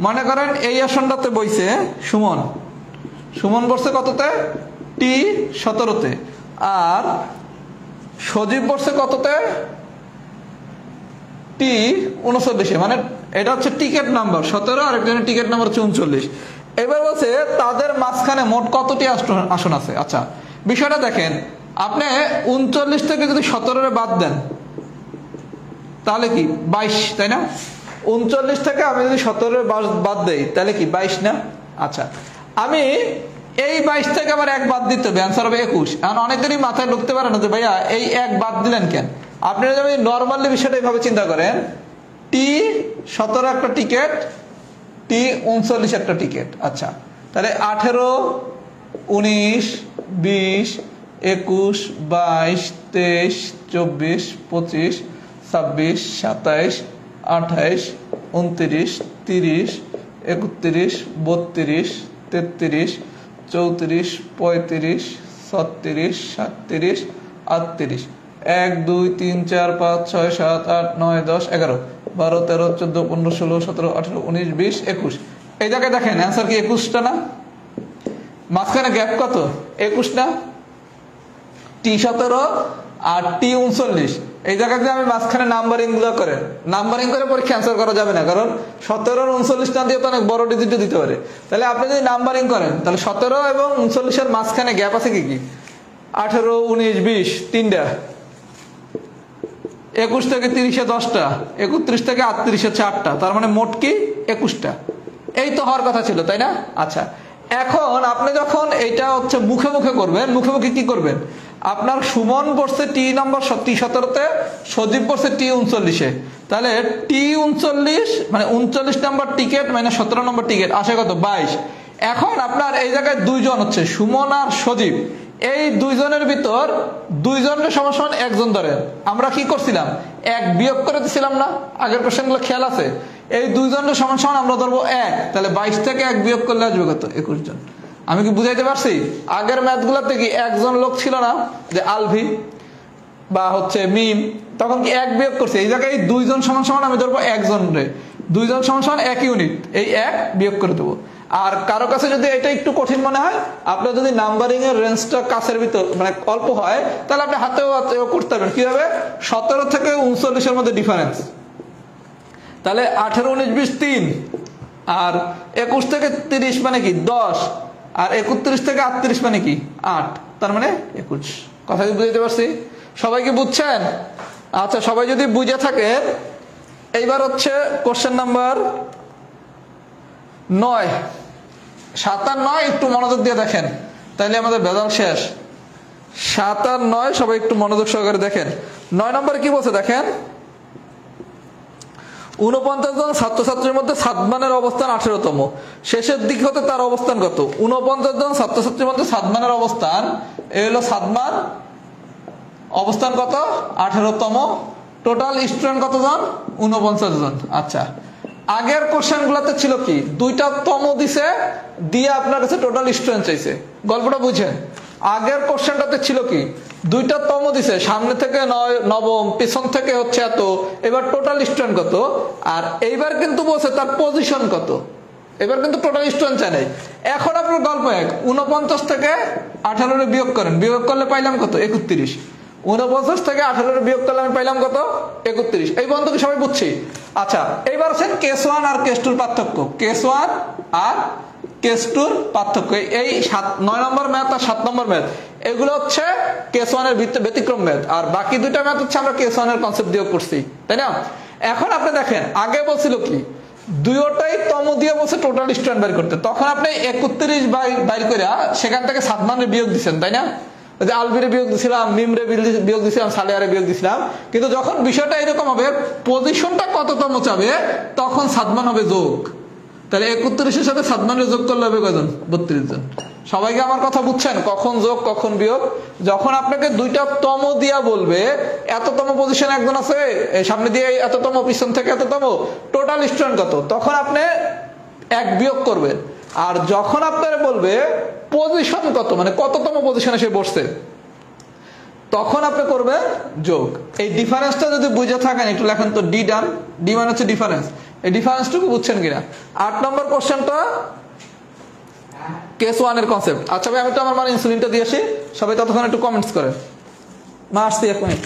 মনে করেন এই আসনটাতে বইছে সুমন, সুমন বসছে কততে? T17-তে। আর সজীব বসছে কততে? T39-এ। মানে এটা হচ্ছে টিকেট নাম্বার 17, আর একজনের টিকেট নাম্বার হচ্ছে 39। এবার বলছে তাদের মাঝখানে মোট কতটি আসন আছে। আচ্ছা, বিষয়টা দেখেন, আপনি 39 থেকে যদি 17 বাদ দেন তাহলে কি 22, তাই না? 39 থেকে আমি যদি 17 বাদ দেই তাহলে কি 22 না? আচ্ছা, আমি এই 22 থেকে আবার 1 বাদ দিতে হবে, অ্যান্সার হবে 21। এখন অনেকেরই মাথায় ঢুকতে পারে না যে ভাইয়া এই 1 বাদ দিলেন কেন। আপনি যদি নর্মালি বিষয়টা এইভাবে চিন্তা করেন, T17 একটা টিকেট, T39 একটা টিকেট। আচ্ছা, তাহলে 18, 19, 20, 21, 22, 23, 24, 25, 26, 27, 28, 29, 30, 31, 32, 33, 34, 35, 36, 37, 38, 1, 2, 3, 4, 5, 6, 7, 8, 9, 10, 11, 12, 13, 14, 15, 16, 17, 18, 19, 20, 21। এই জায়গায় দেখেন অ্যান্সার কি 21টা না? মাঝখানে গ্যাপ কত? 21 না? T17 আর T39। এই জায়গায় যদি আমি মাঝখানে নাম্বারিং গুলো করেন, নাম্বারিং করে পরীক্ষা অ্যান্সার করা যাবে না, কারণ 17 আর 39 না দিয়ে তো অনেক বড় ডিজিটও দিতে পারে। তাহলে আপনি যদি নাম্বারিং করেন তাহলে 17 এবং 39-এর মাঝখানে গ্যাপ আছে কি কি? 18, 19, 20, 3টা। 21 থেকে 30-এ 10টা, 31 থেকে 38-এ 4টা, তার মানে মোট কি 21টা। এই তো হওয়ার কথা ছিল, তাই না? আচ্ছা, এখন আপনি যখন এইটা হচ্ছে মুখে মুখে করবেন, মুখে মুখে কি করবেন? আপনার সুমন পড়ছে T17-তে, সজীব পড়ছে T39-এ। তাহলে T39 মানে 39 নম্বর টিকেট মানে 17 নম্বর টিকেট আসে কত? 22। এখন আপনার এই জায়গায় দুইজন হচ্ছে সুমন আর সজীব, এই দুইজনের ভিতর দুইজনের সমান একজন ধরেন। আমরা কি করছিলাম? 1 বিয়োগ করে দিছিলাম না? আগের কোশ্চেনগুলো খেয়াল আছে? এই দুইজনের সমান আমরা ধরবো 1, তাহলে 22 থেকে 1 বিয়োগ করলে আসবে কত? 21 জন। আমি কি বুঝাইতে পারছি? আগের ম্যাথগুলোতে কি একজন লোক ছিল না, যে আলভি বা হচ্ছে মিম, তখন কি 1 বিয়োগ করছে? এই জায়গায় দুইজন সমান আমি ধরবো একজন রে, দুইজন সমান 1 ইউনিট, এই 1 বিয়োগ করে দেবো। আর কারো কাছে যদি এটা একটু কঠিন মনে হয়, আপনার যদি নাম্বারিং এর রেঞ্জটা কাছের ভিতর মানে অল্প হয়, তাহলে আপনি হাতেও করতে পারবেন। কিভাবে? 17 থেকে 39-এর মধ্যে ডিফারেন্স, তাহলে 18, 19, 20, 3, আর 21 থেকে 30 মানে কি 10, আর 31 থেকে 38 মানে কি 8, তার মানে 21। কথা কি বুঝতে পারছি? সবাই কি বুঝছেন? আচ্ছা, সবাই যদি বুঝে থাকেন, এইবার হচ্ছে কোশ্চেন নাম্বার 9, 7 আর 9 একটু মনোযোগ দিয়ে দেখেন, তাইলে আমাদের ভেজাল শেষ। 7 আর 9 সবাই একটু মনোযোগ সহকারে দেখেন। 9 নম্বরে কি বলছে দেখেন, 49 জন ছাত্রছাত্রীর মধ্যে সাদমানের অবস্থান 18তম, শেষের দিক হতে তার অবস্থান কত? 49 জন ছাত্রছাত্রীর মধ্যে সাদমানের অবস্থান, এই হলো সাদমান, অবস্থান কত? 18তম। টোটাল স্টুডেন্ট কতজন? 49 জন। আচ্ছা, আগের কোশ্চেন গুলাতে ছিল কি 2টা তম দিছে, দিয়ে আপনার কাছে টোটাল স্টুডেন্ট চাইছে। গল্পটা বুঝেন? আগের কোশ্চেনটাতে ছিল কি 2টা তম দিছে, সামনে থেকে নবম, পিছন থেকে হচ্ছে এত, এবার টোটাল স্টুডেন্ট কত। আর এইবার কিন্তু বলছে তার পজিশন কত, এবার কিন্তু টোটাল স্টুডেন্ট চাই নাই। এখন আপনার গল্প 49 থেকে 18 বিয়োগ করেন, বিয়োগ করলে পাইলাম কত? 31। 49 থেকে 18 বিয়োগ করলে আমি পাইলাম কত? 31। এই পর্যন্ত কি সবাই বুঝছি? আচ্ছা, এইবার আছেন কেস 1 আর কেস 2-র পার্থক্য। কেস 1 আর কেস টুর পার্থক্য। এই 9 নম্বর ম্যাথ আর 7 নম্বর ম্যাথ এগুলো হচ্ছে কেস 1 এর ব্যতিক্রম ম্যাথ, আর বাকি দুইটা ম্যাথ হচ্ছে আমরা কেস 1 এর কনসেপ্ট দিয়ে করছি, তাই না? এখন আপনি দেখেন আগে বলছিল কি দুইটাই তম দিয়ে বলছে টোটাল স্ট্যান্ড বের করতে, তখন আপনি 31 বাইর করে সেখান থেকে সাদমানের বিয়োগ দিচ্ছেন, তাই না? আলবিরে বিয়োগ দিছিলাম, মিমরে বিয়োগ দিছিলাম, সালেহারে বিয়োগ দিছিলাম। কিন্তু যখন বিষয়টা এরকম হবে পজিশনটা কততম চাবে তখন সাদমান হবে যোগ। তাহলে 31-এর সাথে সাদমানের যোগ করলে হবে কয়জন? 32 জন। সবাইকে আমার কথা বুঝছেন? কখন যোগ কখন বিয়োগ? যখন আপনাকে দুইটা তম দিয়া বলবে এততম পজিশন একজন আছে সামনে দিয়ে এততম, পিছন থেকে এততম, টোটাল স্ট্যান্ড কত, তখন আপনি এক বিয়োগ করবেন। আর যখন আপনারা বলবে পজিশন কত, মানে কততম পজিশনে সে বসছে, তখন আপনি করবেন যোগ। এই ডিফারেন্সটা যদি বুঝে থাকেন একটু লেখেন তো, ডি ডান, ডি মানে হচ্ছে ডিফারেন্স। এই ডিফারেন্সটুকু বুঝছেন কিনা? 8 নম্বর কোশ্চেনটা কেস 1 এর কনসেপ্ট। আচ্ছা ভাই আমি তো আমার ইনসুলিনটা দিয়ে আসি, সবাই ততক্ষণ একটু কমেন্টস করেন। আসছি 1 মিনিট।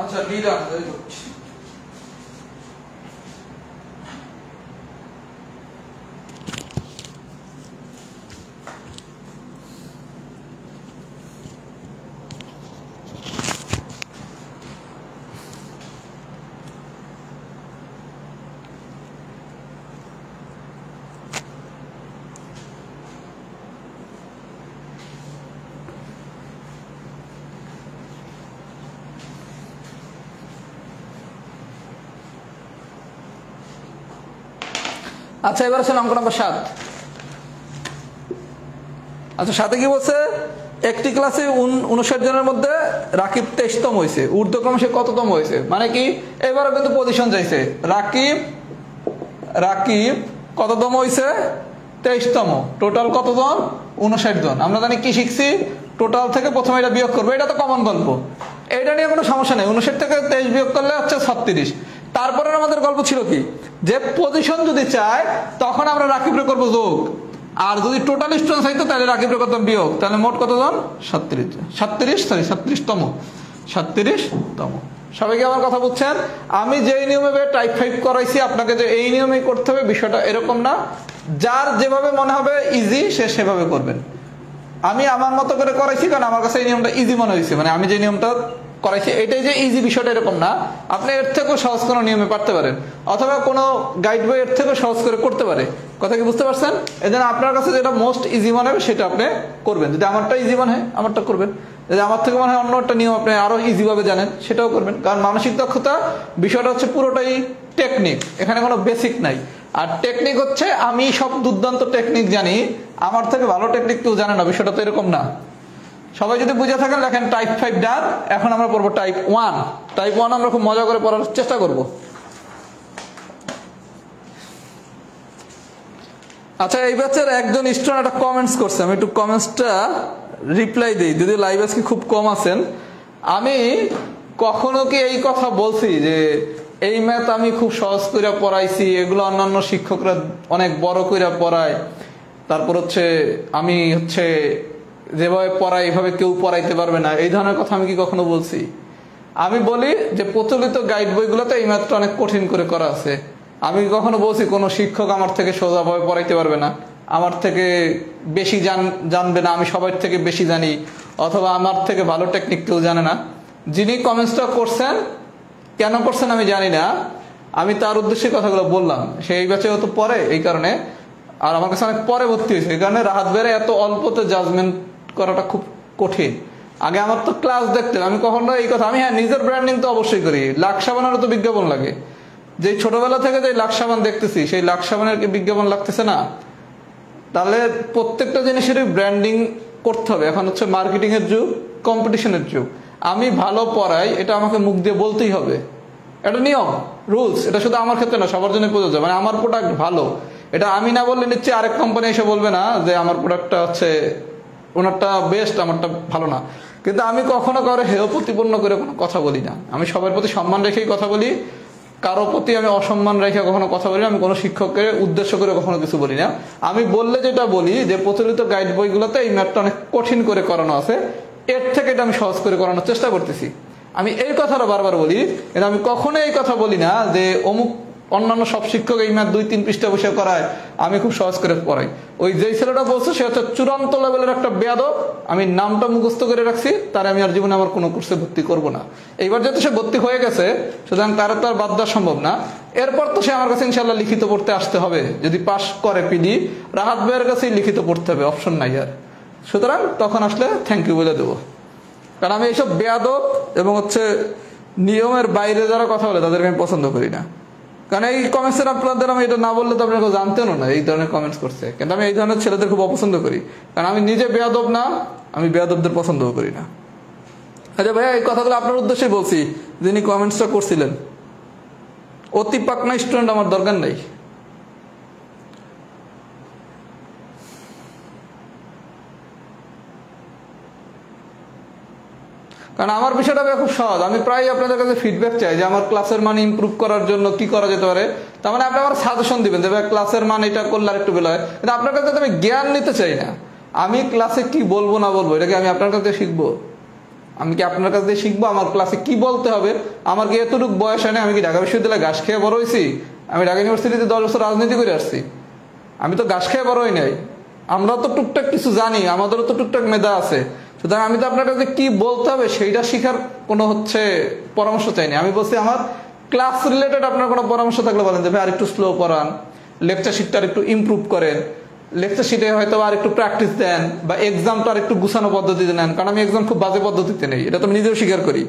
আচ্ছা ডি ডান, ভেরি গুড। আচ্ছা এবার আসেন অঙ্ক নম্বর 7। আচ্ছা 7-এ কি বলছে? একটি ক্লাসে 59 জনের মধ্যে রাকিব 23তম হয়েছে, ঊর্ধ্বক্রমে সে কততম হয়েছে? মানে কি এবারও কিন্তু পজিশন চাইছে। রাকিব কততম হয়েছে? 23তম। টোটাল কতজন? 59 জন। আমরা জানি কি শিখছি? টোটাল থেকে প্রথমে এটা বিয়োগ করবো, এটা তো কমন গল্প, এটা নিয়ে কোনো সমস্যা নেই। 59 থেকে 23 বিয়োগ করলে হচ্ছে 36। তারপরে আমাদের গল্প ছিল কি, যে পজিশন যদি চায় তখন আমরা রাকিবরে করবো যোগ, আর যদি টোটাল স্টুডেন্ট চাইতো তাহলে রাকিবরে করতাম বিয়োগ। তাহলে মোট কতজন? 36তম। সবাইকে আমার কথা বুঝছেন? আমি যেই নিয়মে টাইপ 5 করাইছি আপনাকে যে এই নিয়মেই করতে হবে বিষয়টা এরকম না। যার যেভাবে মনে হবে ইজি সে সেভাবে করবেন। আমি আমার মতো করে করাইছি কারণ আমার কাছে এই নিয়মটা ইজি মনে হয়েছে, মানে আমি যে নিয়মটা করাইছি এটাই যে ইজি, বিষয়টা এরকম না। আপনি এর থেকেও সহজ কোনো নিয়মে পারতে পারেন, অথবা কোনো গাইড বই এর থেকেও সহজ করে করতে পারে। কথা কি বুঝতে পারছেন? এই জন্য আপনার কাছে যেটা মোস্ট ইজি মনে হবে সেটা আপনি করবেন। যদি আমারটা ইজি মনে হয় আমারটা করবেন, যদি আমার থেকে মনে হয় অন্য একটা নিয়ম আপনি আরো ইজি ভাবে জানেন সেটাও করবেন। কারণ মানসিক দক্ষতা বিষয়টা হচ্ছে পুরোটাই টেকনিক, এখানে কোনো বেসিক নাই। আর টেকনিক হচ্ছে আমি সব দুর্দান্ত টেকনিক জানি, আমার থেকে ভালো টেকনিক কেউ জানে না, বিষয়টা তো এরকম না। সবাই যদি বুঝে থাকেন লেখেন টাইপ 5 ডান। এখন আমরা পড়বো টাইপ 1। টাইপ 1 আমরা খুব মজা করে পড়ার চেষ্টা করব। আচ্ছা, এই ব্যাচের একজন স্টুডেন্ট একটা কমেন্টস করছে, আমি একটু কমেন্টসটা রিপ্লাই দিই, যদিও লাইভ আজকে খুব কম আছেন। আমি কখনো কি এই কথা বলছি যে এই ম্যাথ আমি খুব সহজ করে পড়াইছি, এগুলো অন্যান্য শিক্ষকরা অনেক বড় করে পড়ায়, তারপর হচ্ছে আমি হচ্ছে যেভাবে পড়াই এভাবে কেউ পড়াইতে পারবে না, এই ধরনের কথা আমি কি কখনো বলছি? আমি বলি যে প্রচলিত গাইড বইগুলোতে এই ম্যাথটা অনেক কঠিন করে করা আছে। আমি কখনো বলছি কোনো শিক্ষক আমার থেকে সোজাভাবে পড়াইতে পারবে না, আমার থেকে বেশি জানবে না, আমি সবার থেকে বেশি জানি, অথবা আমার থেকে ভালো টেকনিক কেউ জানে না? যিনি কমেন্টসটা করছেন, কেন করছেন আমি জানি না, আমি তার উদ্দেশ্যে কথাগুলো বললাম। সেই ব্যাচেও তো পরে, এই কারণে, আর আমার কাছে অনেক পরে ভর্তি হয়েছে, এই কারণে রাহাত বেড়ে এত অল্পতে জাজমেন্ট করাটা খুব কঠিন। আগে আমার তো ক্লাস দেখতেন, আমি কখনো এই কথা, আমি হ্যাঁ নিজের ব্র্যান্ডিং তো অবশ্যই করি, লাক্স সাবানেরও তো বিজ্ঞাপন লাগে। যে ছোটবেলা থেকে যে লাক্স সাবান দেখতেছি, সেই লাক্স সাবানের কি বিজ্ঞাপন লাগতেছে না? তাহলে প্রত্যেকটা জিনিসেরই ব্র্যান্ডিং করতে হবে। এখন হচ্ছে মার্কেটিং এর যুগ, কম্পিটিশনের যুগ। আমি ভালো পড়াই, এটা আমাকে মুখ দিয়ে বলতেই হবে, এটা নিয়ম, রুলস। এটা শুধু আমার ক্ষেত্রে না, সবার জন্য প্রযোজ্য। মানে আমার প্রোডাক্ট ভালো, এটা আমি না বললে নিশ্চয়ই আরেক কোম্পানি এসে বলবে না যে আমার প্রোডাক্টটা হচ্ছে ওনারটা বেস্ট, আমারটা ভালো না। কিন্তু আমি কখনো কারো হেয় প্রতিপন্ন করে কোনো কথা বলি না। আমি সবার প্রতি সম্মান রেখেই কথা বলি, কারো প্রতি আমি অসম্মান রেখে কখনো কথা বলি না। আমি কোনো শিক্ষককে উদ্দেশ্য করে কখনো কিছু বলি না। আমি বললে যেটা বলি যে প্রচলিত গাইড বইগুলোতে এই ম্যাথটা অনেক কঠিন করে করানো আছে, এর থেকে এটা আমি সহজ করে করানোর চেষ্টা করতেছি। আমি এই কথাটা বারবার বলি, কিন্তু আমি কখনো এই কথা বলি না যে অমুক অন্যান্য সব শিক্ষক এই ম্যাথ 2-3 পৃষ্ঠা বসে করায়, আমি খুব সহজ করে পড়াই। ওই যেই ছেলেটা বলছে সে হচ্ছে চূড়ান্ত লেভেলের একটা বেয়াদব, আমি নামটা মুখস্থ করে রাখছি, তার আমি আর জীবনে আমার কোনো কোর্সে ভর্তি করব না। এইবার যেহেতু সে ভর্তি হয়ে গেছে, সুতরাং তার তো আর বাদ দেওয়া সম্ভব না। এরপর তো সে আমার কাছে ইনশাল্লাহ লিখিত পড়তে আসতে হবে, যদি পাশ করে পিডি, রাহাত ভাইয়ের কাছেই লিখিত পড়তে হবে, অপশন নাই আর। সুতরাং তখন আসলে থ্যাংক ইউ বলে দেবো। কারণ আমি এইসব বেয়াদব এবং হচ্ছে নিয়মের বাইরে যারা কথা বলে তাদেরকে আমি পছন্দ করি না। কারণ এই কমেন্টসের আপনাদের আমি এটা না বললে তো আপনারা জানতেনও না এই ধরনের কমেন্টস করছে। কিন্তু আমি এই ধরনের ছেলেদের খুব অপছন্দ করি, কারণ আমি নিজে বেয়াদব না, আমি বেয়াদবদের পছন্দও করি না। আচ্ছা ভাইয়া, এই কথাগুলো আপনার উদ্দেশ্যে বলছি, যিনি কমেন্টসটা করছিলেন। অতি পাকনা স্টুডেন্ট আমার দরকার নাই। কারণ আমার বিষয়টা খুব সহজ। আমি প্রায় আপনাদের কাছে ফিডব্যাক চাই যে আমার ক্লাসের মান ইমপ্রুভ করার জন্য কি করা যেতে পারে। তার মানে আপনি আমার সাজেশন দিবেন যে ভাই ক্লাসের মান এটা করলে আর একটু বেলা হয়। কিন্তু আপনার কাছে আমি জ্ঞান নিতে চাই না। আমি ক্লাসে কি বলবো না বলবো এটা কি আমি আপনার কাছে শিখবো? আমি কি আপনার কাছে শিখবো আমার ক্লাসে কি বলতে হবে? আমার কি এতটুকু বয়স হয় না? আমি কি ঢাকা বিশ্ববিদ্যালয়ে ঘাস খেয়ে বড় হয়েছি? আমি ঢাকা ইউনিভার্সিটিতে 10 বছর রাজনীতি করে আসছি, আমি তো ঘাস খেয়ে বড় হই নাই। আমরা তো টুকটাক কিছু জানি, আমাদেরও তো টুকটাক মেধা আছে। সুতরাং আমি তো আপনার কাছে কি বলতে হবে সেইটা শিখার কোনো হচ্ছে পরামর্শ চাইনি। আমি বলছি আমার ক্লাস রিলেটেড আপনার কোনো পরামর্শ থাকলে বলেন যে ভাই আর একটু স্লো পড়ান, লেকচার শিটটা আর একটু ইমপ্রুভ করেন, লেকচার শিটে হয়তো আর একটু প্র্যাকটিস দেন, বা এক্সামটা আর একটু গুছানো পদ্ধতিতে নেন। কারণ আমি এক্সাম খুব বাজে পদ্ধতিতে নেই, এটা তো আমি নিজেও স্বীকার করি।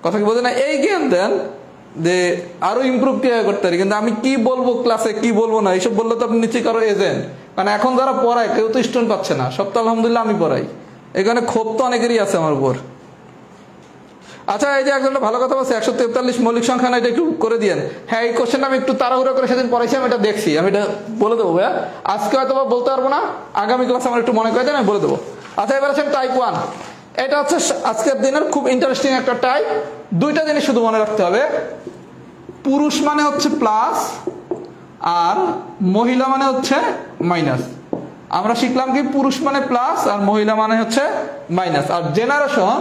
কথা কি বোঝে না? এই জ্ঞান দেন যে আরো ইমপ্রুভ কিভাবে করতে পারি। কিন্তু আমি কি বলবো ক্লাসে কি বলবো না এইসব বললে তো আপনি নিশ্চয়ই কারো এজেন্ট। কারণ এখন যারা পড়ায় কেউ তো স্টুডেন্ট পাচ্ছে না, সব তো আলহামদুলিল্লাহ আমি পড়াই। এখানে ক্ষোভ তো অনেকেরই আছে আমার উপর। আচ্ছা, এই যে একজন ভালো কথা বলছে 143 মৌলিক সংখ্যা না, এটা একটু করে দিয়েন। হ্যাঁ, এই কোশ্চেনটা আমি একটু তাড়াহুড়ো করে সেদিন পড়াইছি, আমি এটা দেখছি, আমি এটা বলে দেবো ভাইয়া। আজকে হয়তো বলতে পারবো না, আগামী ক্লাসে আমার একটু মনে করে দেন, আমি বলে দেবো। আচ্ছা, এবার আছেন টাইপ 1। এটা হচ্ছে আজকের দিনের খুব ইন্টারেস্টিং একটা টাইপ। দুইটা জিনিস শুধু মনে রাখতে হবে, পুরুষ মানে হচ্ছে প্লাস আর মহিলা মানে হচ্ছে মাইনাস। আমরা শিখলাম কি পুরুষ মানে প্লাস আর মহিলা মানে হচ্ছে মাইনাস। আর জেনারেশন,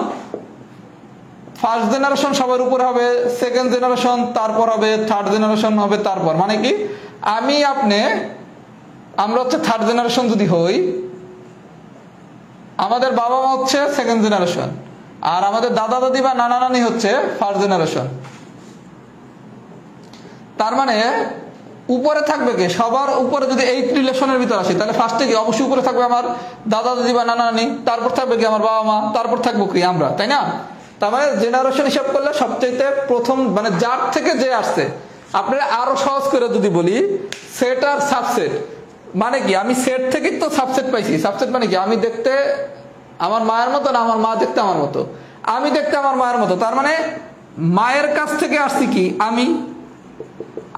ফার্স্ট জেনারেশন সবার উপরে হবে, সেকেন্ড জেনারেশন তারপর হবে, থার্ড জেনারেশন হবে তারপর। মানে কি আমি আপনি আমরা হচ্ছে থার্ড জেনারেশন যদি হই, আমাদের বাবা মা হচ্ছে সেকেন্ড জেনারেশন, আর আমাদের দাদা দাদি বা নানা নানি হচ্ছে ফার্স্ট জেনারেশন। তার মানে উপরে থাকবে কি? সবার উপরে যদি এই রিলেশনের ভিতর আসি, তাহলে ফার্স্টে কি অবশ্যই উপরে থাকবে আমার দাদা দাদি বা নানা নানি, তারপর থাকবে কি আমার বাবা মা, তারপর থাকবো কি আমরা, তাই না? তার মানে জেনারেশন হিসাব করলে সবচেয়ে প্রথম মানে যার থেকে যে আসছে। আপনারা আরো সহজ করে যদি বলি, সেট আর সাবসেট। মানে কি আমি সেট থেকে তো সাবসেট পাইছি। সাবসেট মানে কি আমি দেখতে আমার মায়ের মতো না, আমার মা দেখতে আমার মতো, আমি দেখতে আমার মায়ের মতো। তার মানে মায়ের কাছ থেকে আসছি কি আমি,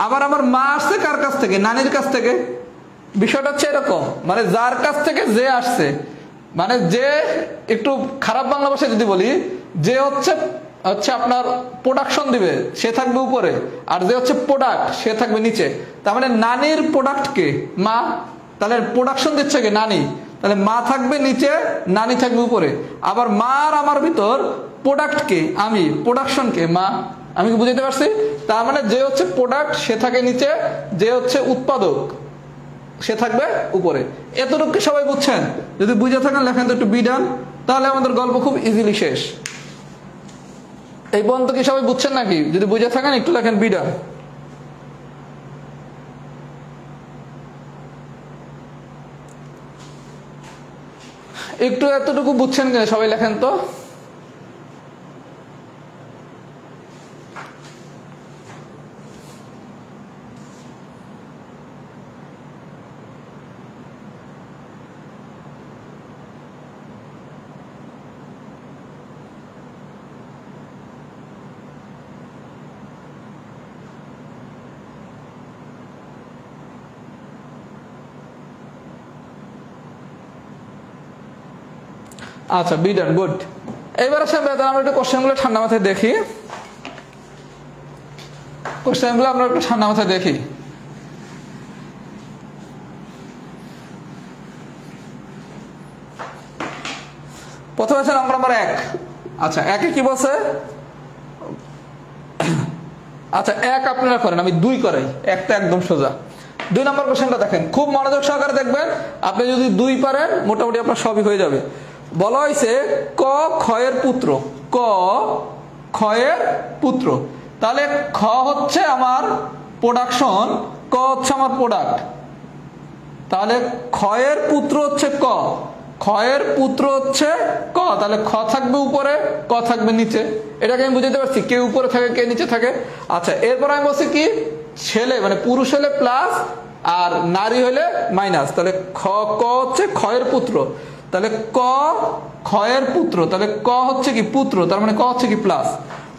আবার আমার মা আসছে কার কাছ থেকে, নানির কাছ থেকে। বিষয়টা হচ্ছে এরকম, মানে যার কাছ থেকে যে আসছে, মানে যে, একটু খারাপ বাংলা ভাষায় যদি বলি, যে হচ্ছে আপনার প্রোডাকশন দিবে সে থাকবে উপরে, আর যে হচ্ছে প্রোডাক্ট সে থাকবে নিচে। তার মানে নানির প্রোডাক্ট কে, মা, তাহলে প্রোডাকশন দিচ্ছে কে, নানি, তাহলে মা থাকবে নিচে, নানি থাকবে উপরে। আবার মা আর আমার ভিতর প্রোডাক্ট কে, আমি, প্রোডাকশন কে, মা। আমি কি বুঝাতে পারছি? তার মানে যে হচ্ছে প্রোডাক্ট সে থাকে নিচে, যে হচ্ছে উৎপাদক সে থাকবে উপরে। এতটুকু কি সবাই বুঝছেন? যদি বুঝে থাকেন লেখেন তো একটু বিডান, তাহলে আমাদের গল্প খুব ইজিলি শেষ। এই পর্যন্ত কি সবাই বুঝছেন নাকি? যদি বুঝে থাকেন একটু লেখেন বিডান। একটু এতটুকু বুঝছেন কিনা সবাই লেখেন তো। আচ্ছা, বি ডান, গুড। এবার আসেন আমরা একটু কোশ্চেনগুলো ঠান্ডা মাথায় দেখি। কোশ্চেনগুলো আমরা একটু ঠান্ডা মাথায় দেখি। প্রথমে আছে নম্বর 1। আচ্ছা, একে কি বলছে? আচ্ছা, 1 আপনারা করেন, আমি 2 করাই। 1 তো একদম সোজা। 2 নম্বর কোশ্চেনটা দেখেন, খুব মনোযোগ সহকারে দেখবেন। আপনি যদি 2 পারেন মোটামুটি আপনার সবই হয়ে যাবে। বলা হয়েছে ক ক্ষয়ের পুত্র, ক ক্ষয়ের পুত্র। তাহলে খ হচ্ছে আমার প্রোডাকশন, ক হচ্ছে আমার প্রোডাক্ট। তাহলে ক্ষয়ের পুত্র হচ্ছে ক, ক্ষয়ের পুত্র হচ্ছে ক। তাহলে খ থাকবে উপরে, ক থাকবে নিচে। এটাকে আমি বুঝতে পারছি, কে উপরে থাকে কে নিচে থাকে। আচ্ছা, এরপর আমি বলছি কি, ছেলে মানে পুরুষ হলে প্লাস আর নারী হলে মাইনাস। তাহলে খ, ক হচ্ছে ক্ষয়ের পুত্র, তাহলে ক ক্ষয়ের পুত্র, তাহলে ক হচ্ছে কি পুত্র, তার মানে ক হচ্ছে কি প্লাস।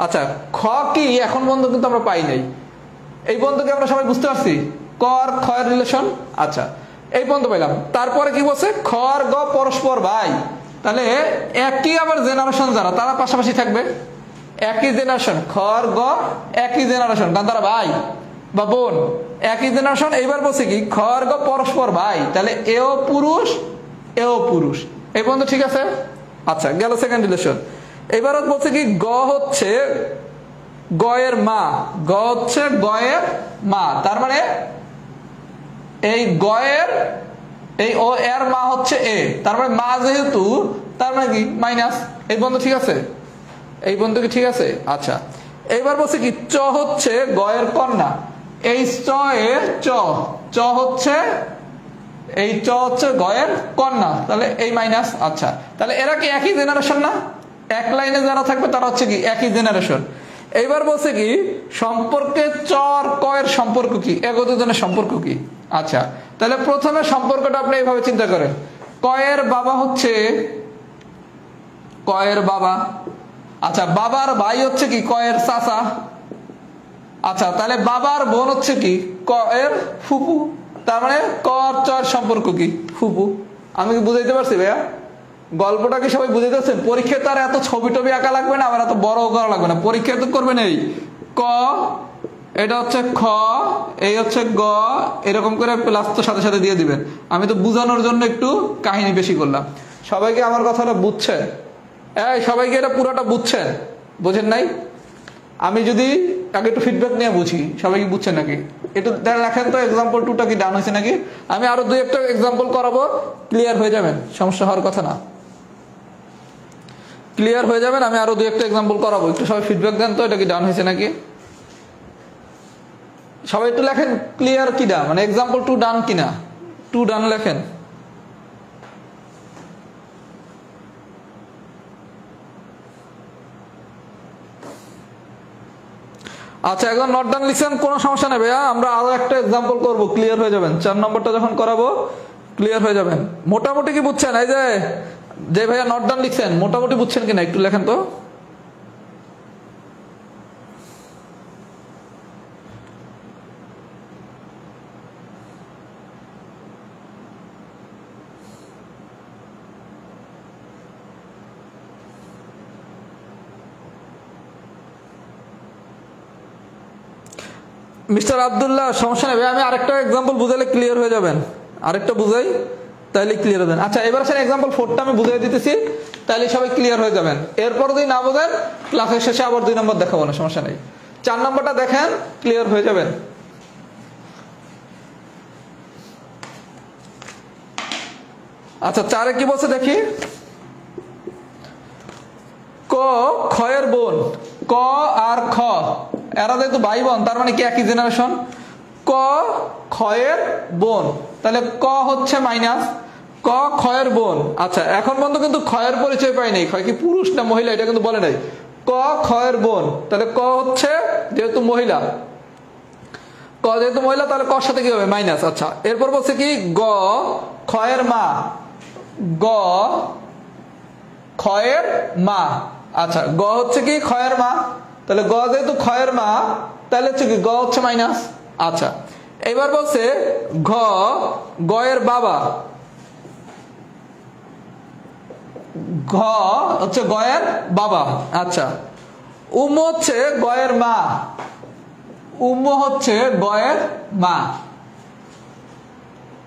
আচ্ছা, খ কি এখন পর্যন্ত কিন্তু আমরা পাই নাই। এই পর্যন্ত কি আমরা সবাই বুঝতে পারছি ক আর ক্ষয়ের রিলেশন? আচ্ছা, এই পর্যন্ত পাইলাম। তারপরে কি বলছে, খ আর গ পরস্পর ভাই। তাহলে একই আবার জেনারেশন যারা, তারা পাশাপাশি থাকবে। একই জেনারেশন, খ আর গ একই জেনারেশন, কারণ তারা ভাই বা বোন, একই জেনারেশন। এইবার বলছে কি, খ আর গ পরস্পর ভাই, তাহলে এও পুরুষ এও পুরুষ। এই পর্যন্ত ঠিক আছে? আচ্ছা, গেল সেকেন্ড রিলেশন। এবার বলছে কি, গ হচ্ছে গয়ের মা, গ হচ্ছে গয়ের মা। তার মানে এই গয়ের, এই ও এর মা হচ্ছে এ, তার মানে মা যেহেতু, তার মানে কি মাইনাস। এই পর্যন্ত ঠিক আছে? এই পর্যন্ত কি ঠিক আছে? আচ্ছা, এইবার বলছে কি, চ হচ্ছে গয়ের কন্যা, এই চ এ চ, চ হচ্ছে এই চ হচ্ছে গয়ের কন্যা, তাহলে এই মাইনাস। আচ্ছা, তাহলে এরা কি একই জেনারেশন না? এক লাইনে যারা থাকবে তারা হচ্ছে কি একই জেনারেশন। এইবার বলছে কি, সম্পর্কে চ আর ক এর সম্পর্ক কি, একজনের সম্পর্ক কি? আচ্ছা, তাহলে প্রথমে সম্পর্কটা আপনি এইভাবে চিন্তা করেন, কয়ের বাবা হচ্ছে কয়ের বাবা। আচ্ছা, বাবার ভাই হচ্ছে কি কয়ের চাচা। আচ্ছা, তাহলে বাবার বোন হচ্ছে কি কয়ের ফুপু। তার মানে ক আর চ এর সম্পর্ক কি, ফুপু। আমি কি বুঝাইতে পারছি ভাইয়া? গল্পটা কি সবাই বুঝাইতে পারছেন? পরীক্ষায় তো আর এত ছবি টবি আঁকা লাগবে না, আবার এত বড় করা লাগবে না। পরীক্ষায় তো করবেন এই ক, এটা হচ্ছে খ, এই হচ্ছে গ, এরকম করে প্লাস তো সাথে সাথে দিয়ে দিবেন। আমি তো বুঝানোর জন্য একটু কাহিনী বেশি করলাম। সবাইকে আমার কথাটা বুঝছেন? এই সবাইকে এটা পুরোটা বুঝছেন? বোঝেন নাই? আমি যদি আগে একটু ফিডব্যাক নিয়ে বুঝি, সবাই কি বুঝছেন নাকি? একটু লেখেন তো এক্সাম্পল 2টা কি ডান হয়েছে নাকি। আমি আরো 2-1টা এক্সাম্পল করাবো, ক্লিয়ার হয়ে যাবেন, সমস্যা হওয়ার কথা না, ক্লিয়ার হয়ে যাবেন। আমি আরো 2-1টা এক্সাম্পল করাবো, একটু সবাই ফিডব্যাক দেন তো, এটা কি ডান হয়েছে নাকি। সবাই একটু লেখেন ক্লিয়ার কিনা, মানে এক্সাম্পল 2 ডান কিনা, 2 ডান লেখেন। আচ্ছা, এখন নট ডান লিখছেন, কোনো সমস্যা নেই ভাইয়া, আমরা আরো একটা এক্সাম্পল করবো, ক্লিয়ার হয়ে যাবেন। 4 নম্বরটা যখন করাবো ক্লিয়ার হয়ে যাবেন। মোটামুটি কি বুঝছেন? এই যে যে ভাইয়া নট ডান লিখছেন মোটামুটি বুঝছেন কিনা একটু লেখেন তো। মিস্টার আব্দুল্লাহ সমস্যা নেই ভাই, আমি আরেকটা এক্সাম্পল বুঝালে ক্লিয়ার হয়ে যাবেন। আরেকটা বুঝাই তাইলে ক্লিয়ার হয়ে যাবেন। আচ্ছা এবার আসেন এক্সাম্পল 4টা আমি বুঝিয়ে দিতেছি, তাইলে সবাই ক্লিয়ার হয়ে যাবেন। এরপর যদি না বোঝেন ক্লাসের শেষে আবার 2 নম্বর দেখাবো না, সমস্যা নেই। 4 নম্বরটা দেখেন, ক্লিয়ার হয়ে যাবেন। আচ্ছা 4-এ কি বলছে দেখি। ক খয়ের বোন, ক আর খ এরা যেহেতু ভাই বোন তার মানে কি একই জেনারেশন। ক খয়ের বোন, তাহলে ক হচ্ছে মাইনাস ক খয়ের বোন। আচ্ছা এখন পর্যন্ত কিন্তু খয়ের পরিচয় পাই নাই, খয় কি পুরুষ না মহিলা এটা কিন্তু বলে নাই। ক খয়ের বোন, তাহলে ক হচ্ছে যেহেতু মহিলা, ক যেহেতু মহিলা তাহলে কর সাথে কি হবে মাইনাস। আচ্ছা এরপর বলছে কি গ খয়ের মা, গ খয়ের মা। আচ্ছা গ হচ্ছে কি খয়ের মা, তাহলে গ যেহেতু খয়ের মা তাহলে হচ্ছে কি গ হচ্ছে মাইনাস। আচ্ছা এবার বলছে ঘ গয়ের বাবা, ঘ হচ্ছে গয়ের বাবা। আচ্ছা উম হচ্ছে গয়ের মা, উম হচ্ছে গয়ের মা।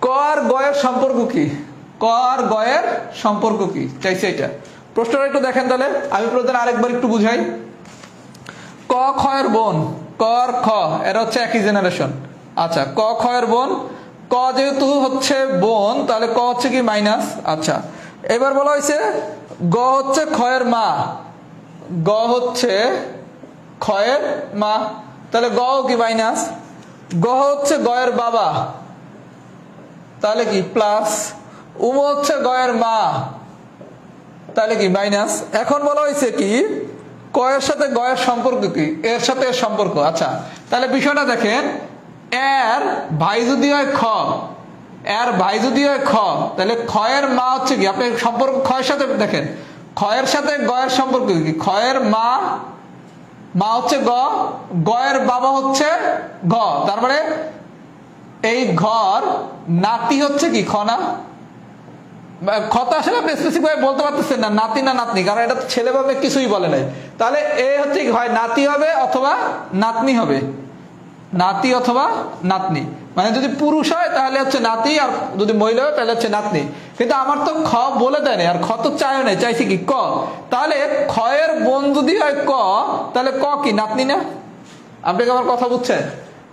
ক আর গয়ের সম্পর্ক কি, ক আর গয়ের সম্পর্ক কি চাইছে এটা। প্রশ্নটা একটু দেখেন তাহলে, আমি প্রথমে আরেকবার একটু বুঝাই। ক খয়ের বোন, ক আর খ এরা হচ্ছে একই জেনারেশন। আচ্ছা ক খয়ের বোন, ক যেহেতু হচ্ছে বোন তাহলে ক হচ্ছে কি মাইনাস। আচ্ছা এবার বলা হয়েছে গ হচ্ছে খয়ের মা, গ হচ্ছে খয়ের মা, তাহলে গ কি মাইনাস। গ হচ্ছে গয়ের বাবা, তাহলে কি প্লাস। উম হচ্ছে গয়ের মা, তাহলে কি মাইনাস। এখন বলা হয়েছে কি কয়ের সাথে গয়ের সম্পর্ক কি, এর সাথে এর সম্পর্ক। আচ্ছা তাহলে বিষয়টা দেখেন, এর ভাই যদি হয় খ, এর ভাই যদি হয় খ, তাহলে খয়ের মা হচ্ছে কি আপনি সম্পর্ক ক্ষয়ের সাথে দেখেন, খয়ের সাথে গয়ের সম্পর্ক কি, খয়ের মা, মা হচ্ছে গ, গয়ের বাবা হচ্ছে ঘ, তার মানে এই ঘর নাতি হচ্ছে কি খ না। কথা আসলে আপনি স্পেসিফিক ভাবে বলতে পারতেছেন না নাতি না নাতনি, কারণ এটা ছেলে ভাবে কিছুই বলে নাই। তাহলে এ হচ্ছে হয় নাতি হবে অথবা নাতনি হবে, নাতি অথবা নাতনি। মানে যদি পুরুষ হয় তাহলে হচ্ছে নাতি, আর যদি মহিলা হয় তাহলে হচ্ছে নাতনি। কিন্তু আমার তো খ বলে দেয় না, আর খ তো চাইও নাই, চাইছি কি ক। তাহলে খয়ের বোন যদি হয় ক, তাহলে ক কি নাতনি না। আপনি কি আমার কথা বুঝছেন?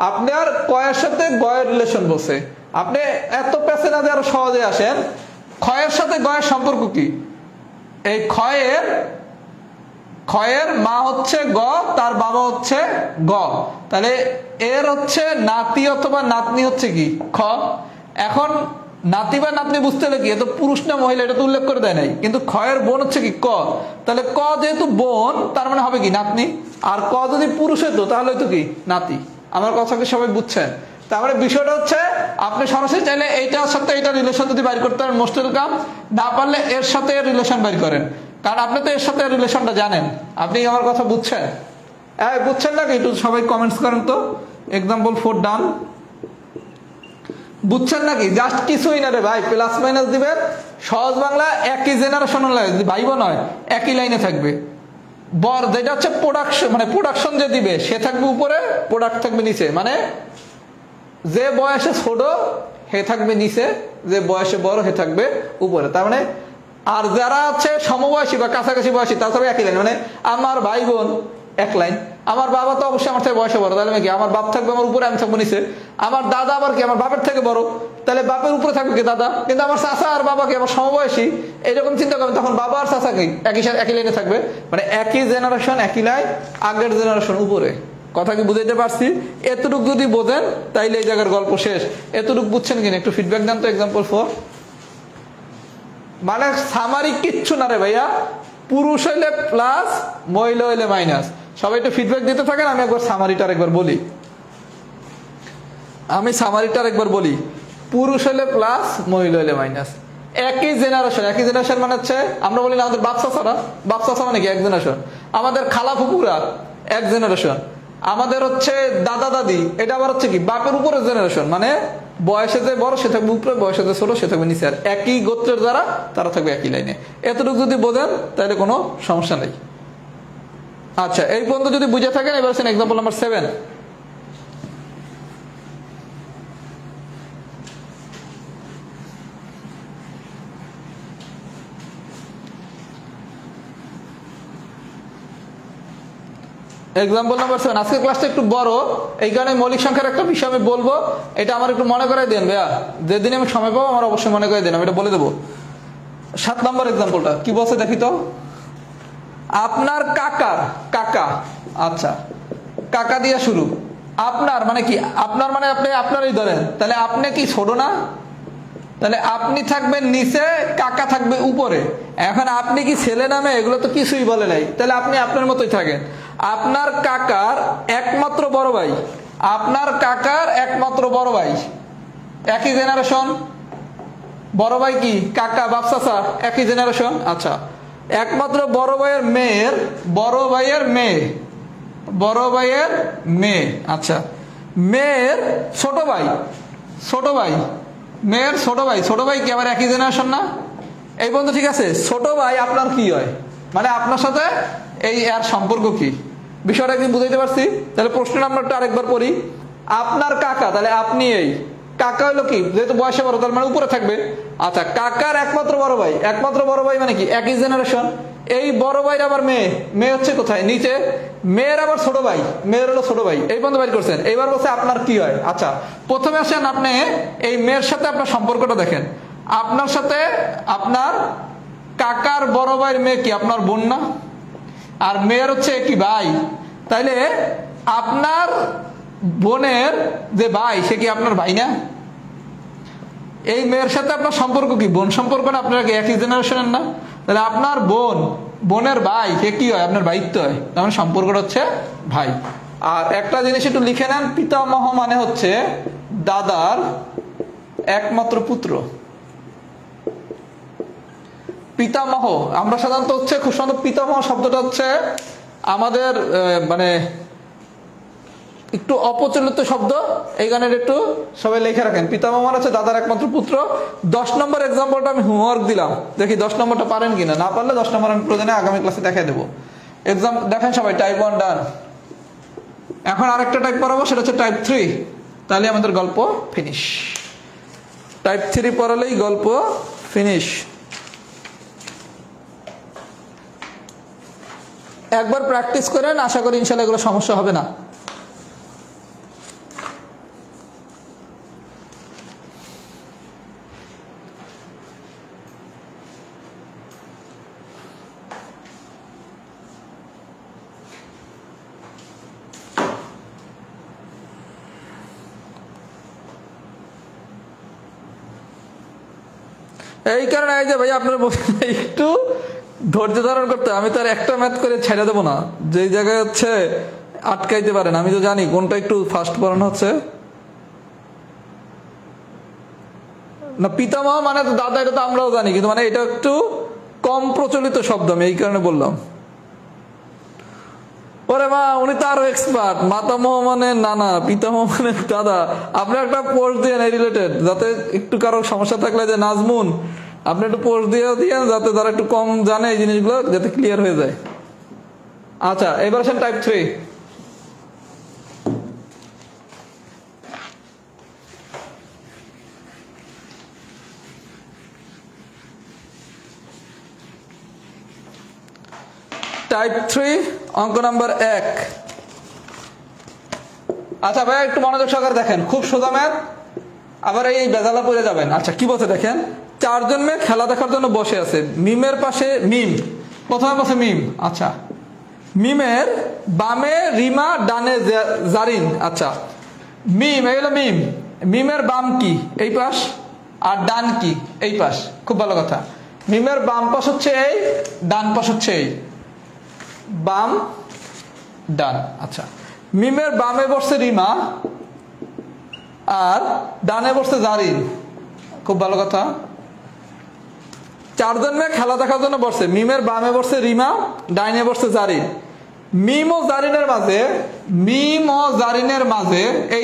আপনি আর কয়ের সাথে গয়ের রিলেশন বসে, আপনি এত পেছে না যে আরো সহজে আসেন। ক্ষয়ের সাথে গয়ের সম্পর্ক কি, এই ক্ষয়ের মা হচ্ছে গ, তার বাবা হচ্ছে গ, তাহলে এর হচ্ছে নাতি অথবা নাতনি হচ্ছে কি খ। এখন নাতি বা নাতনি বুঝতে হলে কি, এত পুরুষ না মহিলা এটা তো উল্লেখ করে দেয় নাই, কিন্তু ক্ষয়ের বোন হচ্ছে কি ক, তাহলে ক যেহেতু বোন তার মানে হবে কি নাতনি, আর ক যদি পুরুষ হতো তাহলে হয়তো কি নাতি। আমার কথা কি সবাই বুঝছেন? তারপরে বিষয়টা হচ্ছে আপনি সরাসরি চাইলে এইটার সাথে এইটা রিলেশন যদি বাইর করতে পারেন মোস্ট ওয়েলকাম, না পারলে এর সাথে এর রিলেশন বাইর করেন, কারণ আপনি তো এর সাথে রিলেশনটা জানেন। আপনি আমার কথা বুঝছেন? বুঝছেন নাকি একটু সবাই কমেন্টস করেন তো। এক্সাম্পল 4 ডান, বুঝছেন নাকি? জাস্ট কিছুই না রে ভাই, প্লাস মাইনাস দিবেন, সহজ বাংলা একই জেনারেশন লাগে, ভাই বোন হয় একই লাইনে থাকবে। বর যেটা হচ্ছে প্রোডাকশন, মানে প্রোডাকশন যে দিবে সে থাকবে উপরে, প্রোডাক্ট থাকবে নিচে, মানে যে বয়সে ছোট হে থাকবে নিচে, যে বয়সে বড় হে থাকবে উপরে। তার মানে আর যারা আছে সমবয়সী বা কাছাকাছি বয়সী তারা সবাই একই লাইন, মানে আমার ভাই বোন এক লাইন। আমার বাবা তো অবশ্যই আমার থেকে বয়সে বড়, তাহলে কি আমার বাপ থাকবে আমার উপরে, আমি থাকবো নিচে। আমার দাদা আবার কি আমার বাপের থেকে বড়, তাহলে বাপের উপরে থাকবে কি দাদা। কিন্তু আমার চাচা আর বাবা কি আমার সমবয়সী, এরকম চিন্তা করবেন, তখন বাবা আর চাচা কি একই লাইনে থাকবে, মানে একই জেনারেশন একই লাইন, আগের জেনারেশন উপরে। কথা কি বুঝাইতে পারছি? এতটুকু যদি বোঝেন তাইলে এই জায়গার গল্প শেষ। এতটুকু বুঝছেন কিনা একটু ফিডব্যাক দেন তো। এক্সাম্পল 4 মানে সামারি কিচ্ছু না রে ভাইয়া, পুরুষ হইলে প্লাস মহিলা হইলে মাইনাস। সবাই একটু ফিডব্যাক দিতে থাকেন, আমি একবার সামারিটার একবার বলি। পুরুষ হইলে প্লাস মহিলা হইলে মাইনাস, একই জেনারেশন। একই জেনারেশন মানে হচ্ছে আমরা বলি না আমাদের বাপ চাচারা, বাপ চাচা মানে কি এক জেনারেশন, আমাদের খালা ফুপুরা এক জেনারেশন, আমাদের হচ্ছে দাদা দাদি এটা আবার হচ্ছে কি বাপের উপরে জেনারেশন, মানে বয়সে যে বড় সে থাকবে উপরে, বয়সে যে ছোট সে থাকবে নিচে, আর একই গোত্রের যারা তারা থাকবে একই লাইনে। এতটুকু যদি বোঝেন তাহলে কোনো সমস্যা নেই। আচ্ছা, এই পর্যন্ত যদি বুঝে থাকেন এবার আছেন এক্সাম্পল নাম্বার 7। Example number 7। আজকের ক্লাসটা একটু বড়, এই কারণে মৌলিক সংখ্যার একটা বিষয় আমি বলবো, এটা আমার একটু মনে করাই দেন ভাইয়া, যেদিন আমি সময় পাবো আমার অবশ্যই মনে করাই দেন, আমি এটা বলে দেবো। 7 নম্বর এক্সাম্পলটা কি বলছে দেখি তো। আপনার কাকার কাকা, আচ্ছা কাকা দিয়ে শুরু, আপনার মানে কি, আপনার মানে আপনি আপনারই ধরেন, তাহলে আপনি কি ছোট না, তাহলে আপনি থাকবেন নিচে, কাকা থাকবে উপরে। এখন আপনি কি ছেলে নামে, এগুলো তো কিছুই বলে নাই, তাহলে আপনি আপনার মতোই থাকেন। আপনার কাকার একমাত্র বড় ভাই, আপনার কাকার একমাত্র বড় ভাই, একই জেনারেশন, বড় ভাই কি কাকা বাপ চাচা একই জেনারেশন। আচ্ছা, একমাত্র বড় ভাইয়ের মেয়ের, বড় ভাইয়ের মেয়ে, বড় ভাইয়ের মেয়ে, আচ্ছা মেয়ের ছোট ভাই, ছোট ভাই মেয়ের ছোট ভাই, ছোট ভাই কি আবার একই জেনারেশন না? এই বন্ধু ঠিক আছে, ছোট ভাই আপনার কি হয়, মানে আপনার সাথে এই এর সম্পর্ক কি, বিষয়টা কি বুঝাইতে পারছি? তাহলে প্রশ্ন নাম্বারটা আরেকবার পড়ি। আপনার কাকা, তাহলে আপনি এই কাকা হলো কি, যেহেতু বয়সে বড় তার মানে উপরে থাকবে। আচ্ছা, কাকার একমাত্র বড় ভাই, একমাত্র বড় ভাই মানে কি একই জেনারেশন, এই বড় ভাইয়ের আবার মেয়ে, মেয়ে হচ্ছে কোথায় নিচে, মেয়ের আবার ছোট ভাই, মেয়ের হলো ছোট ভাই, এই বন্ধু বাইর করছেন। এইবার বলছে আপনার কি হয়। আচ্ছা, প্রথমে আসেন আপনি এই মেয়ের সাথে আপনার সম্পর্কটা দেখেন, আপনার সাথে আপনার কাকার বড় ভাইয়ের মেয়ে কি আপনার বোন না, আর মেয়ের হচ্ছে কি ভাই, তাইলে আপনার বোনের যে ভাই সে কি আপনার ভাই না? এই মেয়ের সাথে আপনার সম্পর্ক কি বোন সম্পর্ক না, আপনারা কি একই জেনারেশনের না? তাহলে আপনার বোন, বোনের ভাই সে কি হয় আপনার ভাইত্ব হয়, তার সম্পর্কটা হচ্ছে ভাই। আর একটা জিনিস একটু লিখে নেন, পিতামহ মানে হচ্ছে দাদার একমাত্র পুত্র। পিতামহ আমরা সাধারণত হচ্ছে খুব সুন্দর, পিতামহ শব্দটা হচ্ছে আমাদের মানে একটু অপ্রচলিত শব্দ, এই গানের একটু সবাই লিখে রাখেন। পিতামহ মানে হচ্ছে দাদার একমাত্র পুত্র। 10 নম্বর এক্সাম্পলটা আমি হোমওয়ার্ক দিলাম, দেখি 10 নম্বরটা পারেন কিনা, না পারলে 10 নম্বর আমি প্রয়োজনে আগামী ক্লাসে দেখাই দেবো। এক্সাম দেখেন সবাই, টাইপ 1 ডান। এখন আরেকটা টাইপ পড়াবো, সেটা হচ্ছে টাইপ 3, তাহলে আমাদের গল্প ফিনিশ। টাইপ 3 পড়ালেই গল্প ফিনিশ। একবার প্র্যাকটিস করেন, আশা করি ইনশাল্লাহ এগুলো সমস্যা হবে না। এই কারণে এই যে ভাই আপনার একটু ধৈর্য ধারণ করতে, আমি তো আর একটা ম্যাথ করে ছেড়ে দেবো না, যেই জায়গায় হচ্ছে আটকাইতে পারেন, আমি তো জানি কোনটা একটু ফাস্ট পড়ানো হচ্ছে না। পিতামহ মানে তো দাদা, এটা তো আমরাও জানি, কিন্তু মানে এটা একটু কম প্রচলিত শব্দ, আমি এই কারণে বললাম। ওরে মা, উনি তো আরো এক্সপার্ট, মাতামহ মানে নানা, পিতামহ মানে দাদা। আপনি একটা পোস্ট দিয়ে এই রিলেটেড, যাতে একটু কারো সমস্যা থাকলে যে নাজমুন আপনি একটু পোস্ট দিয়ে দিয়েন, যাতে তারা একটু কম জানে এই জিনিসগুলো, যাতে ক্লিয়ার হয়ে যায়। আচ্ছা, এবার আসেন টাইপ 3। টাইপ 3 অঙ্ক নাম্বার 1। আচ্ছা ভাই একটু মনোযোগ সহকারে দেখেন, খুব সোজা ম্যাথ, আবার এই বেজালা পড়ে যাবেন। আচ্ছা কি বলছে দেখেন, 4 জন মেয়ে খেলা দেখার জন্য বসে আছে, মিমের পাশে মিম, প্রথমে বসে মিম। আচ্ছা, মিমের বামে রিমা, ডানে জারিন। আচ্ছা, মিম এই হলো মিম, মিমের বাম কি এই পাশ, আর ডান কি এই পাশ। খুব ভালো কথা, মিমের বাম পাশ হচ্ছে এই, ডান পাশ হচ্ছে এই, বাম ডান। আচ্ছা, মিমের বামে বসছে রিমা আর ডানে বসছে জারিন। খুব ভালো কথা, চারজন মেয়ে খেলা দেখার জন্য বসছে। মিমের বামে বসছে রিমা, ডাইনে বসছে জারিন। মিম ও জারিনের মাঝে এই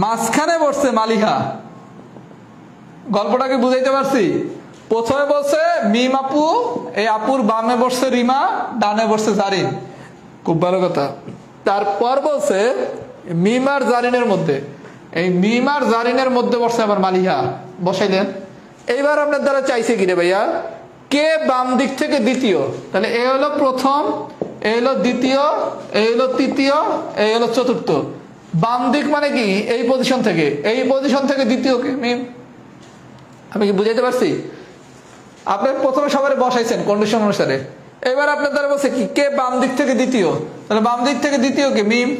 মাঝখানে বসছে মালিহা। গল্পটাকে বুঝাইতে পারছি? প্রথমে বলছে মিম আপু, এই আপুর বামে বসছে রিমা, ডানে বসছে জারিন। খুব ভালো কথা। তারপর বলছে মিম আর জারিনের মধ্যে, এই মিম আর জারিনের মধ্যে বসছে আবার মালিহা, বসাইলেন। এইবার আপনার দ্বারা চাইছে কি রে ভাইয়া, কে বাম দিক থেকে দ্বিতীয়। তাহলে এ হলো প্রথম, এ হলো দ্বিতীয়, এ হলো তৃতীয়, এ হলো চতুর্থ। বাম দিক মানে কি? এই পজিশন থেকে দ্বিতীয় কে? মিম। আমি কি বুঝাইতে পারছি? আপনি প্রথমে সবাই বসাইছেন কন্ডিশন অনুসারে। এবার আপনার দ্বারা বলছে কি, কে বাম দিক থেকে দ্বিতীয়। তাহলে বাম দিক থেকে দ্বিতীয় কে? মিম।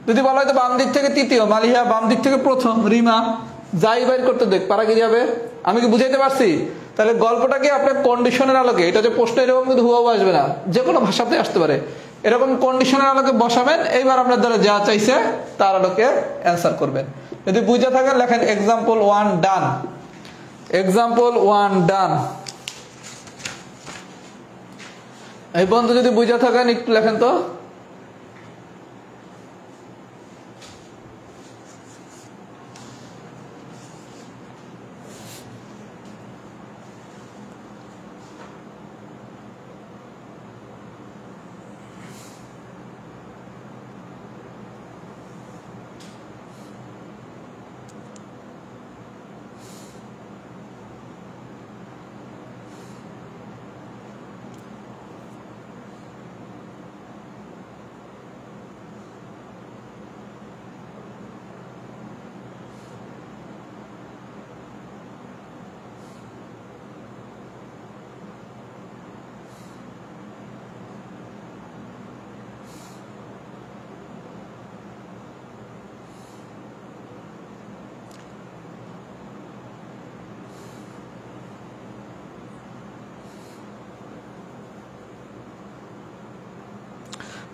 যদি বলা হয় তো বাম দিক থেকে তৃতীয় মালিহা, বাম দিক থেকে প্রথম রিমা। যাই বাইর করতে দেখ, পারা কি যাবে? আমি কি বুঝাইতে পারছি? তাহলে গল্পটাকে আপনার কন্ডিশনের আলোকে, এটা যে প্রশ্ন এরকম কিন্তু হুয়াও আসবে না, যে কোনো ভাষাতে আসতে পারে, এরকম কন্ডিশনের আলোকে বসাবেন। এইবার আপনার দ্বারা যা চাইছে তার আলোকে অ্যান্সার করবেন। যদি বুঝে থাকেন লেখেন এক্সাম্পল 1 ডান। এক্সাম্পল 1 ডান। এই পর্যন্ত যদি বুঝে থাকেন একটু লেখেন তো।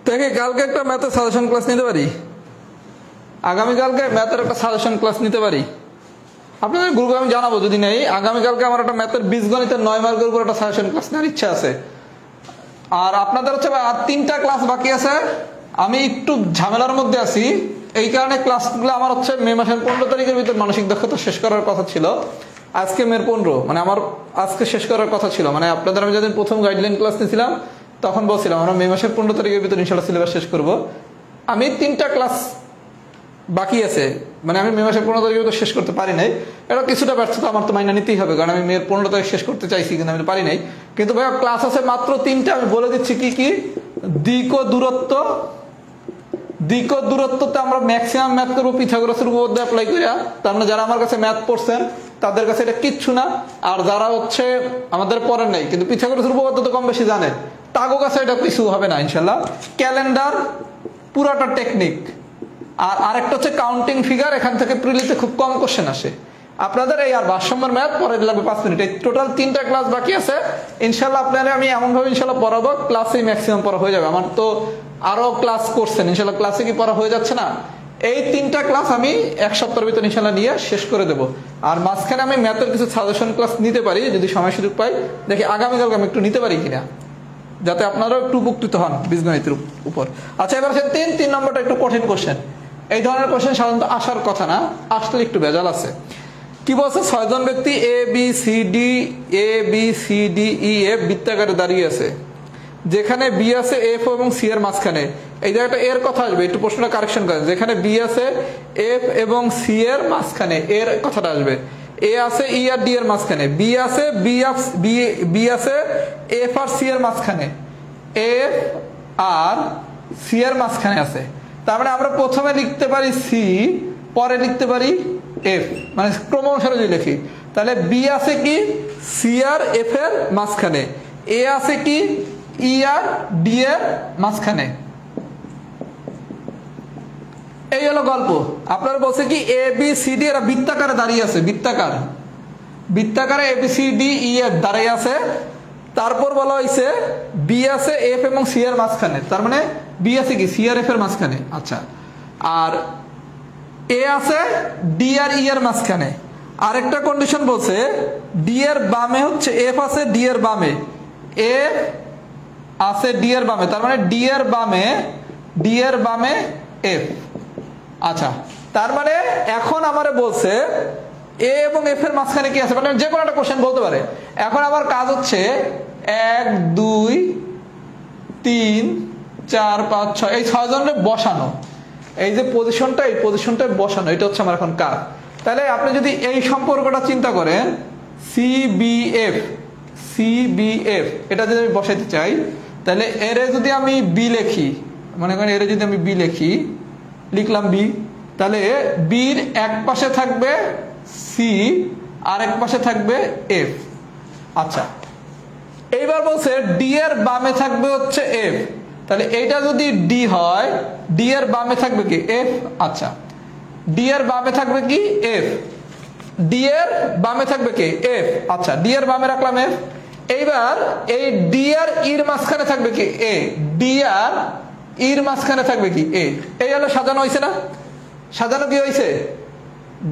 দেখে কালকে একটা ম্যাথের সাজেশন ক্লাস নিতে পারি, আগামীকালকে ম্যাথের একটা সাজেশন ক্লাস নিতে পারি। আপনাদের গ্রুপে আমি জানাবো যদি নেই। আগামীকালকে আমার একটা ম্যাথের বীজগণিতের 9 মার্কের উপর একটা সাজেশন ক্লাস নেওয়ার ইচ্ছা আছে। আর আপনাদের হচ্ছে আর 3টা ক্লাস বাকি আছে। আমি একটু ঝামেলার মধ্যে আছি, এই কারণে ক্লাসগুলো আমার হচ্ছে মে মাসের 15 তারিখের ভিতর মানসিক দক্ষতা শেষ করার কথা ছিল। আজকে মের 15, মানে আমার আজকে শেষ করার কথা ছিল। মানে আপনাদের আমি যেদিন প্রথম গাইডলাইন ক্লাস নিয়েছিলাম তখন বলছিলাম আমরা মে মাসের 15 তারিখের ভিতর ইনশাল্লাহ সিলেবাস শেষ করব। আমি 3টা ক্লাস বাকি আছে, মানে আমি মে মাসের 15 তারিখের ভিতর শেষ করতে পারি নাই। এটা কিছুটা ব্যর্থতা আমার তো মাইনা নিতেই হবে, কারণ আমি মেয়ের 15 তারিখ শেষ করতে চাইছি কিন্তু আমি পারি নাই। কিন্তু ভাইয়া ক্লাস আছে মাত্র 3টা। আমি বলে দিচ্ছি কি কি। দিক ও দূরত্বতে আমরা ম্যাক্সিমাম ম্যাথ করবো পিথাগোরাসের উপপাদ্য অ্যাপ্লাই করিয়া। তার মানে যারা আমার কাছে ম্যাথ পড়ছেন তাদের কাছে এটা কিচ্ছু না। আর যারা হচ্ছে আমাদের পড়েন নাই কিন্তু পিথাগোরাসের উপপাদ্য তো কম বেশি জানেন, তাগো কাছে এটা কিছু হবে না ইনশাল্লাহ। ক্যালেন্ডার পুরাটা টেকনিক। আর আরেকটা হচ্ছে কাউন্টিং ফিগার, এখান থেকে প্রিলিতে খুব কম কোশ্চেন আসে। আপনাদের এই আর ভারসাম্যের ম্যাথ পরে লাগবে 5 মিনিট। এই টোটাল 3টা ক্লাস বাকি আছে ইনশাল্লাহ। আপনারা আমি এমনভাবে ইনশাল্লাহ পড়াবো ক্লাসেই ম্যাক্সিমাম পড়া হয়ে যাবে। আমার তো আরো ক্লাস করছেন ইনশাল্লাহ, ক্লাসে কি পড়া হয়ে যাচ্ছে না? এই 3টা ক্লাস আমি 1 সপ্তাহের ভিতর ইনশাল্লাহ নিয়ে শেষ করে দেবো। আর মাঝখানে আমি ম্যাথের কিছু সাজেশন ক্লাস নিতে পারি যদি সময় সুযোগ পাই। দেখি আগামীকালকে আমি একটু নিতে পারি কিনা, যাতে আপনারাও একটু উপকৃত হন বীজগণিতের উপর। আচ্ছা, এবার হচ্ছে 3 নম্বরটা একটু কঠিন কোশ্চেন। এই ধরনের কোশ্চেন সাধারণত আসার কথা না, আসলে একটু ভেজাল আছে। কি বলছে? 6 জন ব্যক্তি A B C D E F বৃত্তাকারে দাঁড়িয়ে আছে, যেখানে বি আছে এফ এবং সি এর মাঝখানে। এই জায়গাটা এর কথা আসবে, একটু প্রশ্নটা কারেকশন করেন। যেখানে বি আছে এফ এবং সি এর মাঝখানে, এর কথাটা আসবে। এ আছে ই আর ডি এর মাঝখানে, বি আছে এফ আর সি এর মাঝখানে, এফ আর সি এর মাঝখানে আছে। তার মানে আমরা প্রথমে লিখতে পারি সি, পরে লিখতে পারি এফ, মানে ক্রম অনুসারে যদি লিখি তাহলে বি আছে কি সি আর এফ এর মাঝখানে, এ আছে কি ই আর ডি এর মাঝখানে। এই হলো গল্প। আপনারা বলছে কি এ বি সি ডি এরা বৃত্তাকারে দাঁড়িয়ে আছে, বৃত্তাকারে A B C D E F দাঁড়িয়ে আছে। তারপর বলা হয়েছে বি আছে এফ এবং সি এর মাঝখানে, তার মানে বি আছে কি সি আর এফ এর মাঝখানে। আচ্ছা, আর এ আছে ডি আর ই এর মাঝখানে, আরেকটা কন্ডিশন বলছে ডি এর বামে হচ্ছে এফ আছে, ডি এর বামে এফ আছে, ডি এর বামে, তার মানে ডি এর বামে এফ। আচ্ছা, তার মানে এখন আমারে বলছে এ এবং এফ এর মাঝখানে কি আছে, মানে যে কোনো একটা কোশ্চেন বলতে পারে। এখন আমার কাজ হচ্ছে 1 2 3 4 5 6 এই 6 জনের বসানো, এই যে পজিশনটা, এই পজিশনটায় বসানো, এটা হচ্ছে আমার এখন কাজ। তাহলে আপনি যদি এই সম্পর্কটা চিন্তা করেন সিবিএফ, এটা যদি আমি বসাইতে চাই, তাহলে এর যদি আমি বি লিখি, মনে করেন এর যদি আমি বি লিখলাম বি, তাহলে বির এক পাশে থাকবে সি আর এক পাশে থাকবে এফ। আচ্ছা, এইবার বলছে ডি এর বামে থাকবে হচ্ছে এফ, তাহলে এইটা যদি ডি হয়, ডি এর বামে থাকবে কি এফ। আচ্ছা, ডি এর বামে থাকবে কি এফ, ডি এর বামে থাকবে কি এফ। আচ্ছা, ডি এর বামে রাখলাম এফ। এইবার এই ডি আর ইর মাঝখানে থাকবে কি এ, ডি আর ইর মাঝখানে থাকবে কি এ। এই হলো সাজানো হয়েছে না, সাজানো কি হয়েছে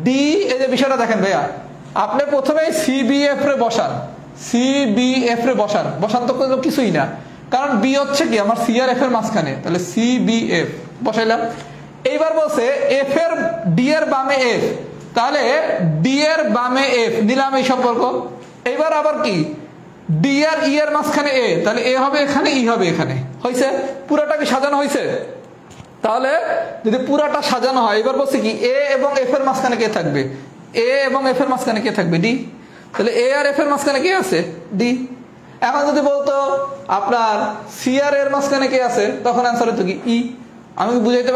ডি। এই যে বিষয়টা দেখেন ভাইয়া, আপনি প্রথমে সিবিএফ রে বসান, বসান তো কোনো কিছুই না, কারণ বি হচ্ছে কি আমার সি আর এফ এর মাঝখানে, তাহলে সিবিএফ বসাইলাম। এইবার বলছে এফ এর ডি এর বামে এফ, তাহলে ডি এর বামে এফ নিলাম এই সম্পর্ক। এইবার আবার কি ডি আর ই এর মাঝখানে এ, তাহলে এ হবে এখানে, ই হবে এখানে, হয়েছে। পুরাটা কি সাজানো হয়েছে? তাহলে যদি পুরাটা সাজানো হয়, এবার বলছে কি এ এবং এফ এর মাঝখানে কে থাকবে, এ এবং এফ এর মাঝখানে কে থাকবে ডি, তাহলে এ আর এফ এর মাঝখানে কে আছে ডি। এখন যদি বলতো আপনার সি আর এর মাঝখানে কে আছে, তখন অ্যান্সার হতো কি ই। আমি কি বুঝাইতে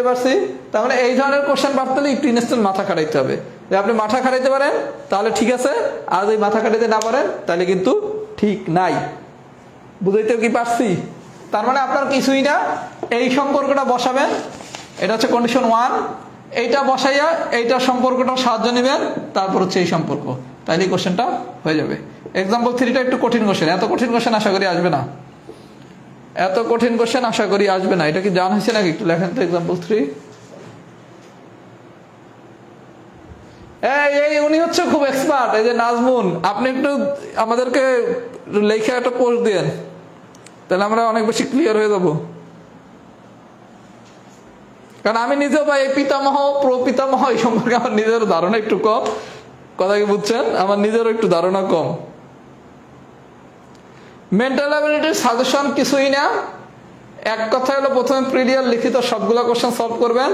পারছি? তার মানে এই ধরনের কোশ্চেন পারতে হলে একটু ইনস্ট্যান্ট মাথা খাটাইতে হবে। যে আপনি মাথা খাটাইতে পারেন তাহলে ঠিক আছে, আর যদি মাথা খাটাইতে না পারেন তাহলে কিন্তু ঠিক নাই। বুঝাইতে কি পারছি? তার মানে আপনার কিছুই না, এই সম্পর্কটা বসাবেন, এটা হচ্ছে কন্ডিশন 1, এইটা বসাইয়া এইটা সম্পর্কটা সাহায্য নেবেন, তারপর হচ্ছে এই সম্পর্ক, তাইলে কোশ্চেনটা হয়ে যাবে। এক্সাম্পল 3টা একটু কঠিন কোশ্চেন, এত কঠিন কোশ্চেন আশা করি আসবে না, এটা কি জানা হয়েছে নাকি? একটু লেখেন তো এক্সাম্পল 3। এই উনি হচ্ছে খুব এক্সপার্ট, এই যে নাজমুন, আপনি একটু আমাদেরকে লেখা একটা পোস্ট দেন, তাহলে আমরা অনেক বেশি ক্লিয়ার হয়ে যাব। কারণ আমি নিজেও ভাই এই পিতামহ প্রপিতামহ এই সম্পর্কে আমার নিজের ধারণা একটু কম, কথা কি বুঝছেন, আমার নিজেরও একটু ধারণা কম। মেন্টাল অ্যাবিলিটির সাজেশন কিছুই না, এক কথা হলো প্রথমে প্রিলিয়ার লিখিত সবগুলা কোশ্চেন সলভ করবেন,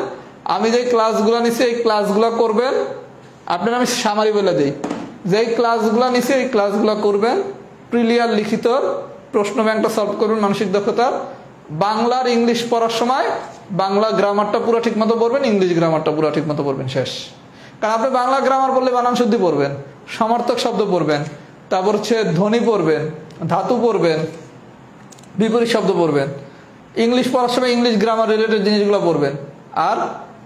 আমি যে ক্লাসগুলো নিছি এই ক্লাসগুলো করবেন। আপনার আমি সামারি বলে দিই, যেই ক্লাসগুলো নিছি এই ক্লাসগুলো করবেন, প্রিলিয়ার লিখিত প্রশ্ন ব্যাংকটা সলভ করবেন, মানসিক দক্ষতা। বাংলার ইংলিশ পড়ার সময় বাংলা গ্রামারটা পুরো ঠিক মতো পড়বেন, ইংলিশ গ্রামারটা পুরো ঠিক মতো পড়বেন, শেষ। কারণ আপনি বাংলা গ্রামার পড়লে বানান শুদ্ধি পড়বেন, সমার্থক শব্দ পড়বেন, তারপর হচ্ছে ধ্বনি পড়বেন, ধাতু পড়বেন, বিপরীত শব্দ পড়বেন। ইংলিশ পড়ার সময় ইংলিশ গ্রামার রিলেটেড জিনিসগুলো পড়বেন। আর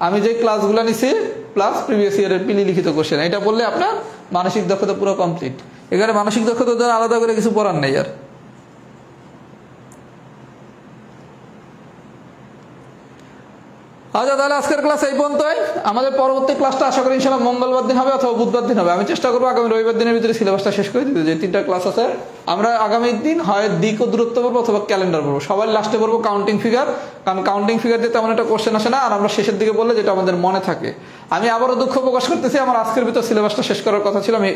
আমি যে ক্লাসগুলো নিছি প্লাস প্রিভিয়াস ইয়ারের পিলি লিখিত কোশ্চেন, এটা বললে আপনার মানসিক দক্ষতা পুরো কমপ্লিট। এখানে মানসিক দক্ষতার জন্য আলাদা করে কিছু পড়ার নেই আর। আচ্ছা, তাহলে আজকের ক্লাস এই পর্যন্তই। আমাদের পরবর্তী ক্লাসটা আশা করি ইনশাআল্লাহ মঙ্গলবার দিন হবে অথবা বুধবার দিন হবে। আমি চেষ্টা করবো আগামী রবিবার দিনের ভিতরে সিলেবাসটা শেষ করে দিতে। যে 3টা ক্লাস আছে, আমরা আগামী দিন হয় দিক ও দূরত্ব পড়বো অথবা ক্যালেন্ডার পড়বো। সবাই লাস্টে পড়বো কাউন্টিং ফিগার, কারণ কাউন্টিং ফিগার দিয়ে তেমন একটা কোশ্চেন আসে না, আর আমরা শেষের দিকে বললে যেটা আমাদের মনে থাকে। আমি আবারও দুঃখ প্রকাশ করতেছি, আমার আজকের ভিতর সিলেবাসটা শেষ করার কথা ছিল, আমি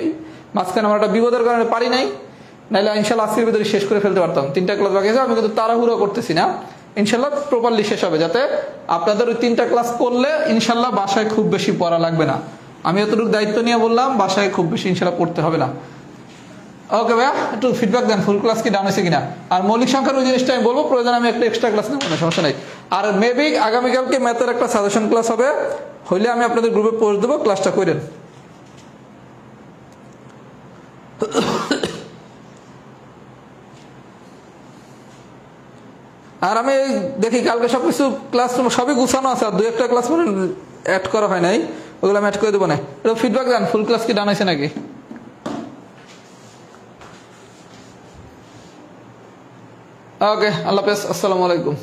মাঝখানে আমার একটা বিপদের কারণে পারি নাই, নাহলে ইনশাআল্লাহ আজকের ভিতরে শেষ করে ফেলতে পারতাম। 3টা ক্লাস বাকি আছে, আমি কিন্তু তাড়াহুড়ো করতেছি না, ইনশাল্লাহ প্রপারলি শেষ হবে, যাতে আপনাদের ওই 3টা ক্লাস করলে ইনশাল্লাহ বাসায় খুব বেশি পড়া লাগবে না। আমি এতটুকু দায়িত্ব নিয়ে বললাম, বাসায় খুব বেশি ইনশাল্লাহ পড়তে হবে না। ওকে ভাইয়া, একটু ফিডব্যাক দেন ফুল ক্লাস কি ডাউন হয়েছে কিনা। আর মৌলিক সংখ্যার ওই জিনিসটা আমি বলবো, প্রয়োজন আমি একটা এক্সট্রা ক্লাস নেবো না, সমস্যা নেই। আর মেবি আগামীকালকে ম্যাথের একটা সাজেশন ক্লাস হবে, হইলে আমি আপনাদের গ্রুপে পোস্ট দেবো, ক্লাসটা করেন। আর আমি দেখি কালকে সবকিছু ক্লাস সবই গুছানো আছে, আর 2-1টা ক্লাস মানে অ্যাড করা হয় নাই, ওগুলো আমি অ্যাড করে দেবো না। এটা ফিডব্যাক দেন ফুল ক্লাস কি ডান হয়েছে নাকি। ওকে, আল্লাহ হাফেজ, আসসালামু আলাইকুম।